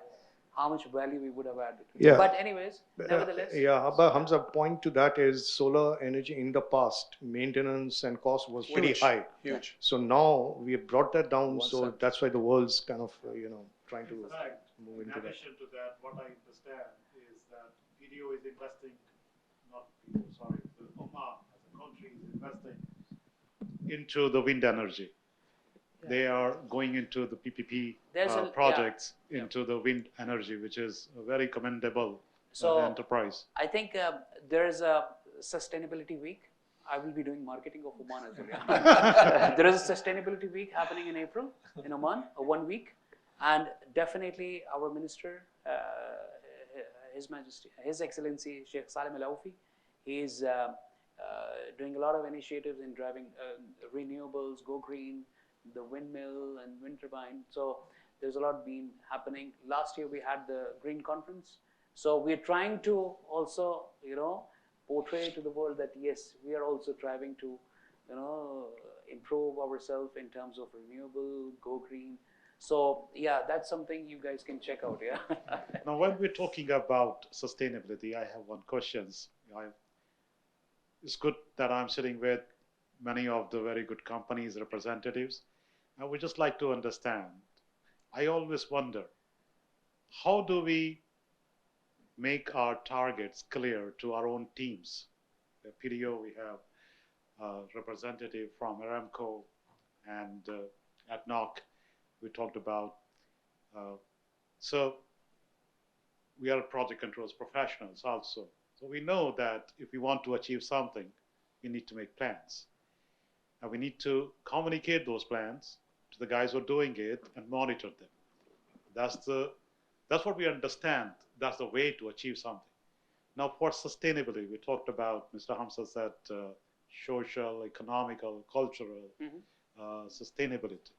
A: how much value we would have added.
G: Yeah.
A: But anyways, nevertheless.
G: Yeah, but Hamza, point to that is solar energy in the past, maintenance and cost was pretty
B: Huge.
G: high.
B: Huge.
G: So now we have brought that down,
B: One
G: so
B: cent.
G: that's why the world's kind of, trying to
H: In fact,
G: move
H: in
G: into that.
H: addition to that, what I understand is that PDO is investing, not PDO, sorry, the Oman as a country is investing into the wind energy. They are going into the PPP
A: There's
H: projects
A: yeah.
H: into the wind energy, which is a very commendable
A: So-
H: enterprise.
A: I think there is a sustainability week. I will be doing marketing of Oman as well. Yeah. There is a sustainability week happening in April in Oman, 1 week, and definitely our minister, His Majesty, His Excellency Sheikh Salim Al Aufi, he is doing a lot of initiatives in driving renewables, go green, the windmill and wind turbine. So there's a lot been happening. Last year we had the Green Conference. So we're trying to also, portray to the world that yes, we are also striving to, improve ourselves in terms of renewable, go green. So yeah, that's something you guys can check out. Yeah.
H: Now, when we're talking about sustainability, I have one question. It's good that I'm sitting with many of the very good companies' representatives. I would just like to understand. I always wonder, how do we make our targets clear to our own teams? At PDO, we have a representative from Aramco and ADNOC. We talked about. So we are project controls professionals also. So we know that if we want to achieve something, we need to make plans. And we need to communicate those plans to the guys who are doing it and monitor them. That's what we understand. That's the way to achieve something. Now, for sustainability, we talked about, Mr. Hamza said, social, economical, cultural, sustainability.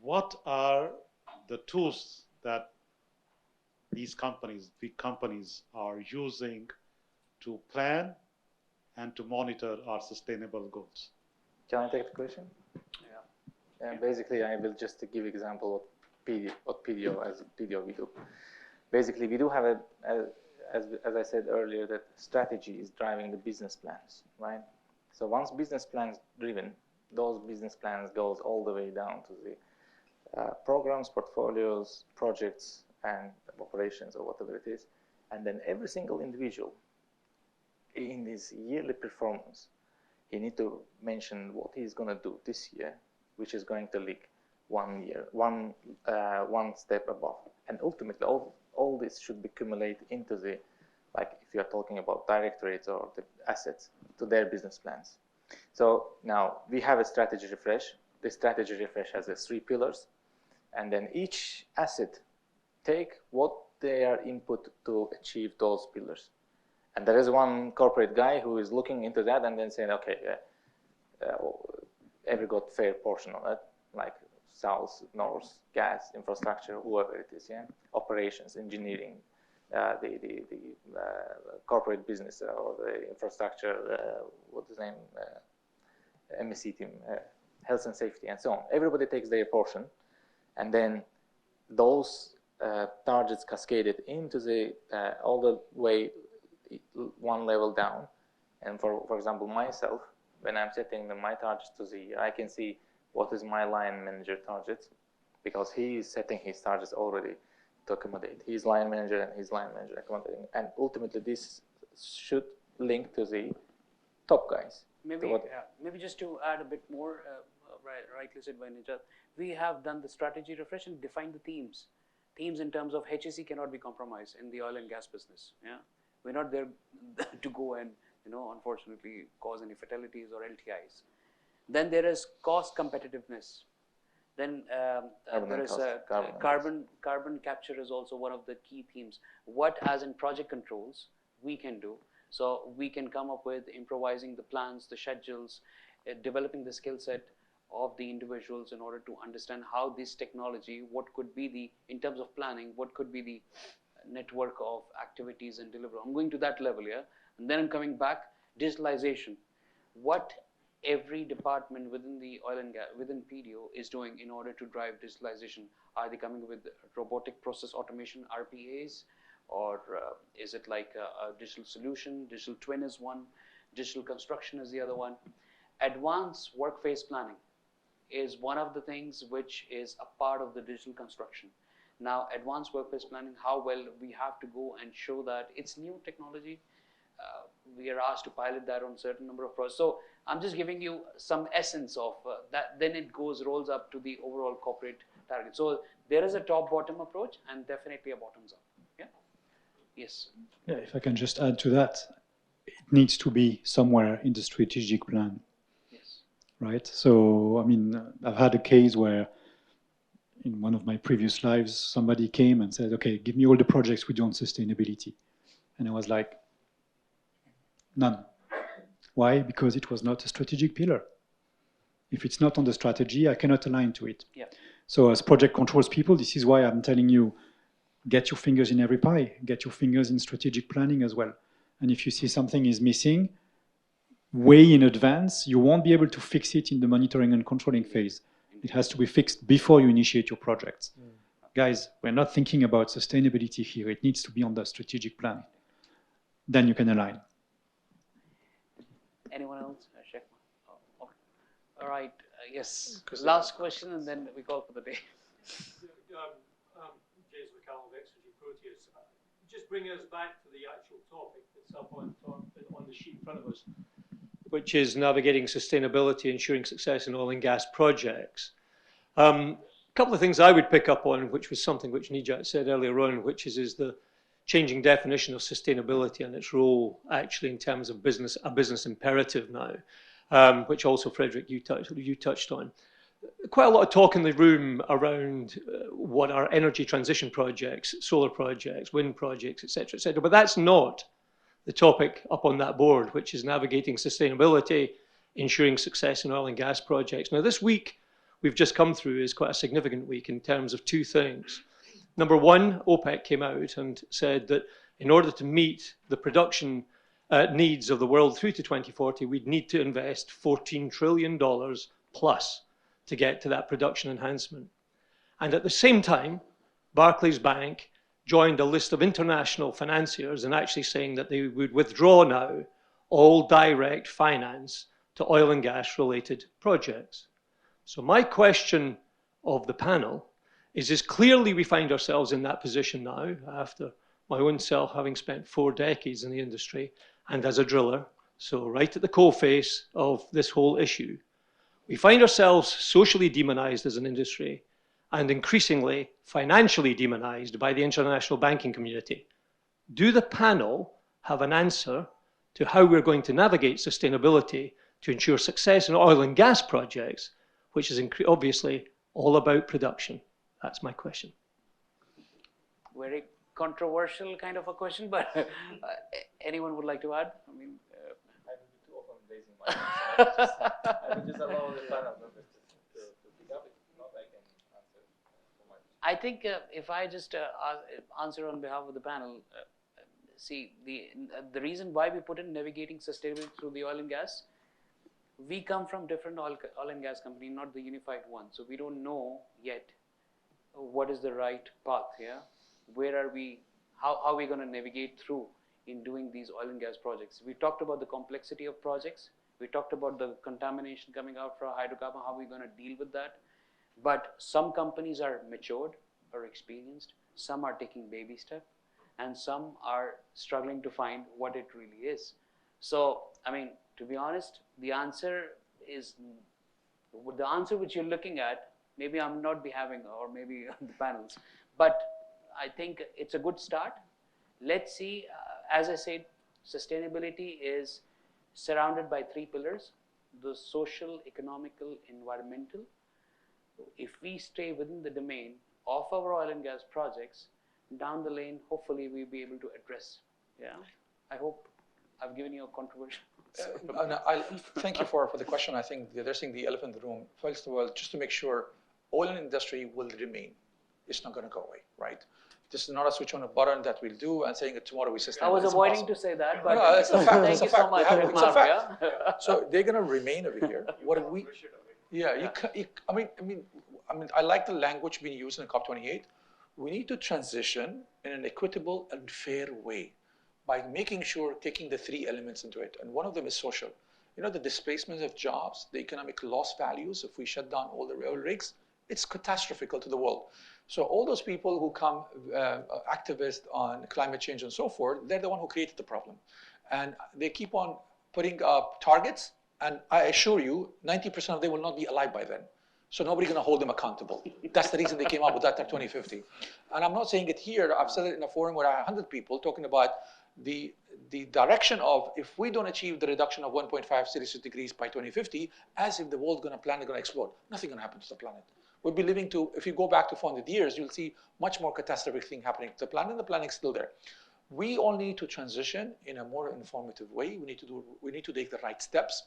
H: What are the tools that these companies, big companies, are using to plan and to monitor our sustainable goals?
E: Can I take the question? Yeah. Basically, I will just give example what PDO as PDO we do. basically we do have as I said earlier, that strategy is driving the business plans, right? So once business plans driven, those business plans goes all the way down to the programs, portfolios, projects, and operations, or whatever it is. And then every single individual in his yearly performance, he need to mention what he's going to do this year, which is going to leak one step above. And ultimately, all this should be accumulated into the, like if you're talking about directorates or the assets, to their business plans. So now we have a strategy refresh. This strategy refresh has 3 pillars. And then each asset take what their input to achieve those pillars. And there is one corporate guy who is looking into that and then saying, okay, every got fair portion of it, like south, north, gas, infrastructure, whoever it is, yeah, operations, engineering, the corporate business or the infrastructure, what's his name, MSC team, health and safety, and so on. Everybody takes their portion, and then those targets cascaded into the all the way one level down. And for example, myself, when I'm setting my targets to the year, I can see what is my line manager target, because he is setting his targets already to accommodate his line manager and his line manager accommodating. And ultimately, this should link to the top guys.
A: Maybe just to add a bit more, rightly said by Nijat, we have done the strategy refresh and defined the themes. Themes in terms of HSE cannot be compromised in the oil and gas business. Yeah, we're not there to go and, you know, unfortunately cause any fatalities or LTIs. Then there is cost competitiveness. Then there is carbon capture is also one of the key themes. What, as in project controls, we can do. So we can come up with improvising the plans, the schedules, developing the skill set of the individuals in order to understand how this technology, what could be the, in terms of planning, what could be the network of activities and delivery. I'm going to that level, yeah? And then I'm coming back, digitalization. What every department within the oil and gas, within PDO is doing in order to drive digitalization. Are they coming with robotic process automation, RPAs? Or is it like a digital solution? Digital twin is one, digital construction is the other one. Advanced work phase planning is one of the things which is a part of the digital construction. Now, advanced work phase planning, how well we have to go and show that it's new technology. We are asked to pilot that on certain number of projects. So I'm just giving you some essence of that. Then it rolls up to the overall corporate target. So there is a top-bottom approach and definitely a bottoms-up. Yeah. Yes.
D: Yeah. If I can just add to that, it needs to be somewhere in the strategic plan.
A: Yes.
D: Right. So I mean, I've had a case where, in one of my previous lives, somebody came and said, "Okay, give me all the projects we do on sustainability," and I was like, none. Why? Because it was not a strategic pillar. If it's not on the strategy, I cannot align to it.
A: Yeah.
D: So as project controls people, this is why I'm telling you, get your fingers in every pie, get your fingers in strategic planning as well. And if you see something is missing, way in advance, you won't be able to fix it in the monitoring and controlling phase. It has to be fixed before you initiate your projects. Guys, we're not thinking about sustainability here. It needs to be on the strategic plan. Then you can align.
A: Anyone else? Oh, okay. All right. Yes. Last question, and then we call for the day.
I: James McCallum of Exergy Proteus. Just bring us back to the actual topic that's up on the sheet in front of us, which is navigating sustainability, ensuring success in oil and gas projects. A couple of things I would pick up on, which was something which Nijat said earlier on, which is the changing definition of sustainability and its role actually in terms of a business imperative now, which also, Frederick, you touched on. Quite a lot of talk in the room around what are energy transition projects, solar projects, wind projects, et cetera, but that's not the topic up on that board, which is navigating sustainability, ensuring success in oil and gas projects. Now, this week we've just come through is quite a significant week in terms of two things. Number one, OPEC came out and said that in order to meet the production needs of the world through to 2040, we'd need to invest $14 trillion plus to get to that production enhancement. And at the same time, Barclays Bank joined a list of international financiers and actually saying that they would withdraw now all direct finance to oil and gas related projects. So my question of the panel is clearly we find ourselves in that position now after my own self having spent 4 decades in the industry and as a driller, so right at the coalface of this whole issue. We find ourselves socially demonized as an industry and increasingly financially demonized by the international banking community. Do the panel have an answer to how we're going to navigate sustainability to ensure success in oil and gas projects, which is obviously all about production? That's my question.
A: Very controversial kind of a question, but anyone would like to add? I mean,
E: I would be too often raising my hand, so I would just allow the panel members to pick up. If not, I can answer for my.
A: I think if I just answer on behalf of the panel, see, the reason why we put in navigating sustainability through the oil and gas, we come from different oil and gas company, not the unified one. So we don't know yet what is the right path, yeah? Where are we, how are we going to navigate through in doing these oil and gas projects? We talked about the complexity of projects. We talked about the contamination coming out from hydrocarbon, how we're going to deal with that. But some companies are matured or experienced, some are taking baby steps, and some are struggling to find what it really is. So, I mean, to be honest, the answer which you're looking at, maybe I'm not be having, or maybe the panels, but I think it's a good start. Let's see, as I said, sustainability is surrounded by 3 pillars, the social, economical, environmental. If we stay within the domain of our oil and gas projects, down the lane, hopefully we'll be able to address. Yeah, I hope I've given you a controversial.
B: Thank you for the question. I think addressing the elephant in the room, first of all, just to make sure oil industry will remain. It's not going to go away, right? This is not a switch on a button that we'll do and saying that tomorrow we sustain.
A: I was avoiding to say that, but
B: no, it's a fact.
A: thank you so much.
B: It's a fact. So they're going to remain over here. What do we? Yeah, I like the language being used in COP28. We need to transition in an equitable and fair way by making sure taking the 3 elements into it. And one of them is social. You know, the displacement of jobs, the economic loss values, if we shut down all the oil rigs, it's catastrophic to the world. So all those people who come activists on climate change and so forth, they're the one who created the problem. And they keep on putting up targets, and I assure you, 90% of them will not be alive by then. So nobody's going to hold them accountable. That's the reason they came up with that 2050. And I'm not saying it here. I've said it in a forum where I had 100 people talking about the direction of if we don't achieve the reduction of 1.5 Celsius degrees by 2050, as if the world planet is going to explode. Nothing going to happen to the planet. We'll be living to, if you go back to 400 years, you'll see much more catastrophic thing happening to the planet, and the planet is still there. We all need to transition in a more informative way. We need to take the right steps,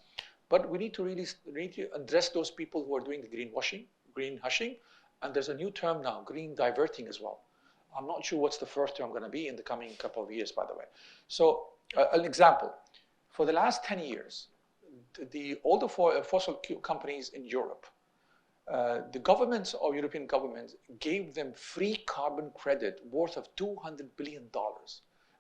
B: but we need to address those people who are doing the greenwashing, green hushing, and there's a new term now, green diverting as well. I'm not sure what's the first term going to be in the coming couple of years, by the way. So an example, for the last 10 years, all the fossil companies in Europe, the governments or European governments gave them free carbon credit worth of $200 billion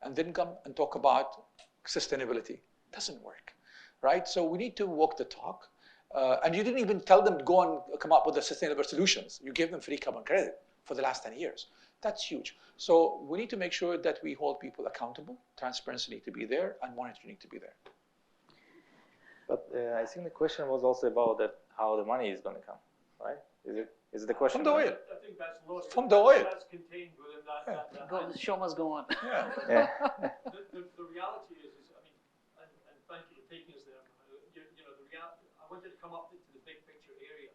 B: and then come and talk about sustainability. Doesn't work, right? So we need to walk the talk. And you didn't even tell them to go and come up with the sustainable solutions. You gave them free carbon credit for the last 10 years. That's huge. So we need to make sure that we hold people accountable. Transparency needs to be there, and monitoring needs to be there.
E: But I think the question was also about how the money is going to come, right? Is it the question?
B: From the oil.
I: I think that's lost.
B: From the oil.
I: That's contained within that.
A: The show must go on.
B: Yeah.
E: Yeah.
I: The reality is, I mean, and thank you for taking us there. You know, the reality. I wanted to come up to the big picture area.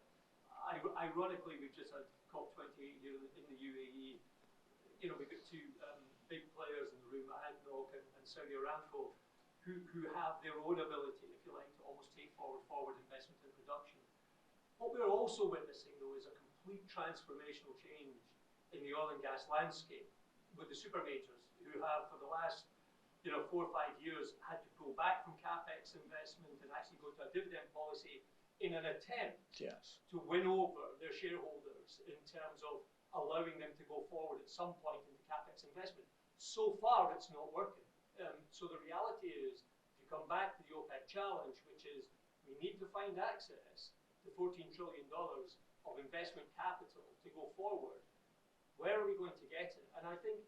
I: Ironically, we've just had COP28 here in the UAE. You know, we've got 2 big players in the room, ADNOC and Saudi Aramco, who have their own ability, if you like, to almost take forward investment in production. What we're also witnessing, though, is a complete transformational change in the oil and gas landscape with the super majors who have, for the last 4 or 5 years, had to pull back from capex investment and actually go to a dividend policy in an attempt to win over their shareholders in terms of allowing them to go forward at some point into capex investment. So far, it's not working. So the reality is, if you come back to the OPEC challenge, which is we need to find access to $14 trillion of investment capital to go forward, where are we going to get it? And I think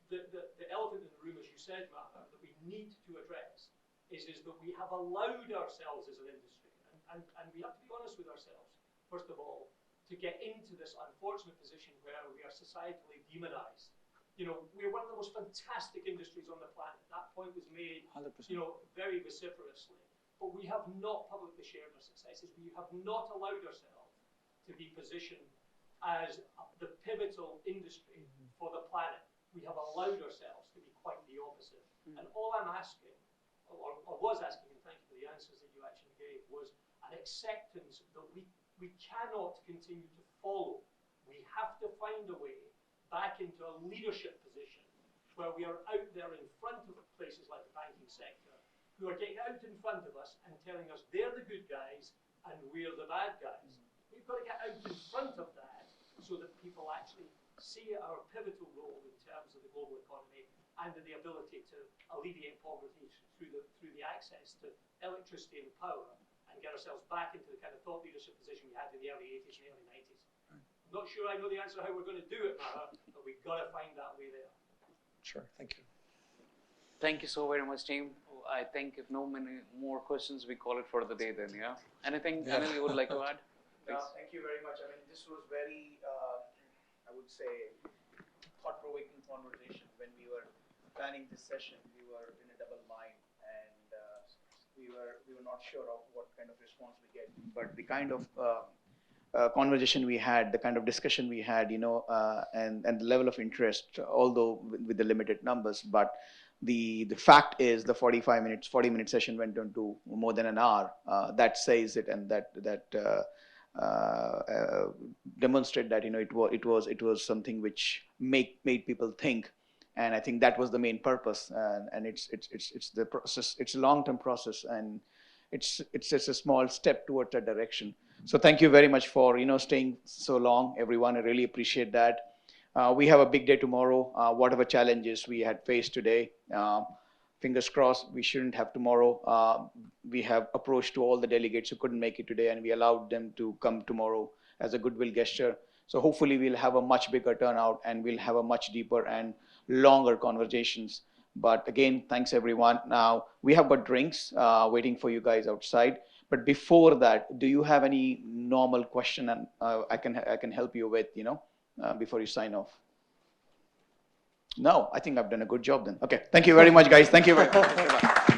I: the elephant in the room, as you said, Maher, that we need to address is that we have allowed ourselves as an industry, and we have to be honest with ourselves, first of all, to get into this unfortunate position where we are societally demonized. You know, we're one of the most fantastic industries on the planet. That point was made,
B: 100%.
I: you know, very vociferously. But we have not publicly shared our successes. We have not allowed ourselves to be positioned as the pivotal industry for the planet. We have allowed ourselves to be quite the opposite. And all I'm asking, or was asking, and thank you for the answers that you actually gave, was an acceptance that we cannot continue to follow. We have to find a way back into a leadership position where we are out there in front of places like the banking sector, who are getting out in front of us and telling us they're the good guys and we're the bad guys. We've got to get out in front of that so that people actually see our pivotal role in terms of the global economy and the ability to alleviate poverty through the access to electricity and power, and get ourselves back into the kind of thought leadership position we had in the early 80s and early 90s. I'm not sure I know the answer how we're going to do it, Maher, but we've got to find that way there.
B: Sure, thank you.
A: Thank you so very much, team. I think if no many more questions, we call it for the day then, yeah? Anything, Anil, you would like to add?
J: Thank you very much. I mean, this was very, I would say, thought-provoking conversation. When we were planning this session, we were in a double mind, and we were not sure of what kind of response we get. But the kind of conversation we had, the kind of discussion we had, you know, and the level of interest, although with the limited numbers, but the fact is the 40-minute session went on to more than an hour. That says it, and that demonstrate that, you know, it was something which made people think, and I think that was the main purpose. And it's the process. It's a long-term process, and it's just a small step towards that direction. So thank you very much for, you know, staying so long, everyone. I really appreciate that. We have a big day tomorrow. Whatever challenges we had faced today, fingers crossed, we shouldn't have tomorrow. We have approached to all the delegates who couldn't make it today, and we allowed them to come tomorrow as a goodwill gesture. So hopefully we'll have a much bigger turnout, and we'll have a much deeper and longer conversations. But again, thanks everyone. Now we have got drinks waiting for you guys outside. But before that, do you have any normal question, and I can help you with, you know, before you sign off? No, I think I've done a good job then. Okay, thank you very much, guys. Thank you very much.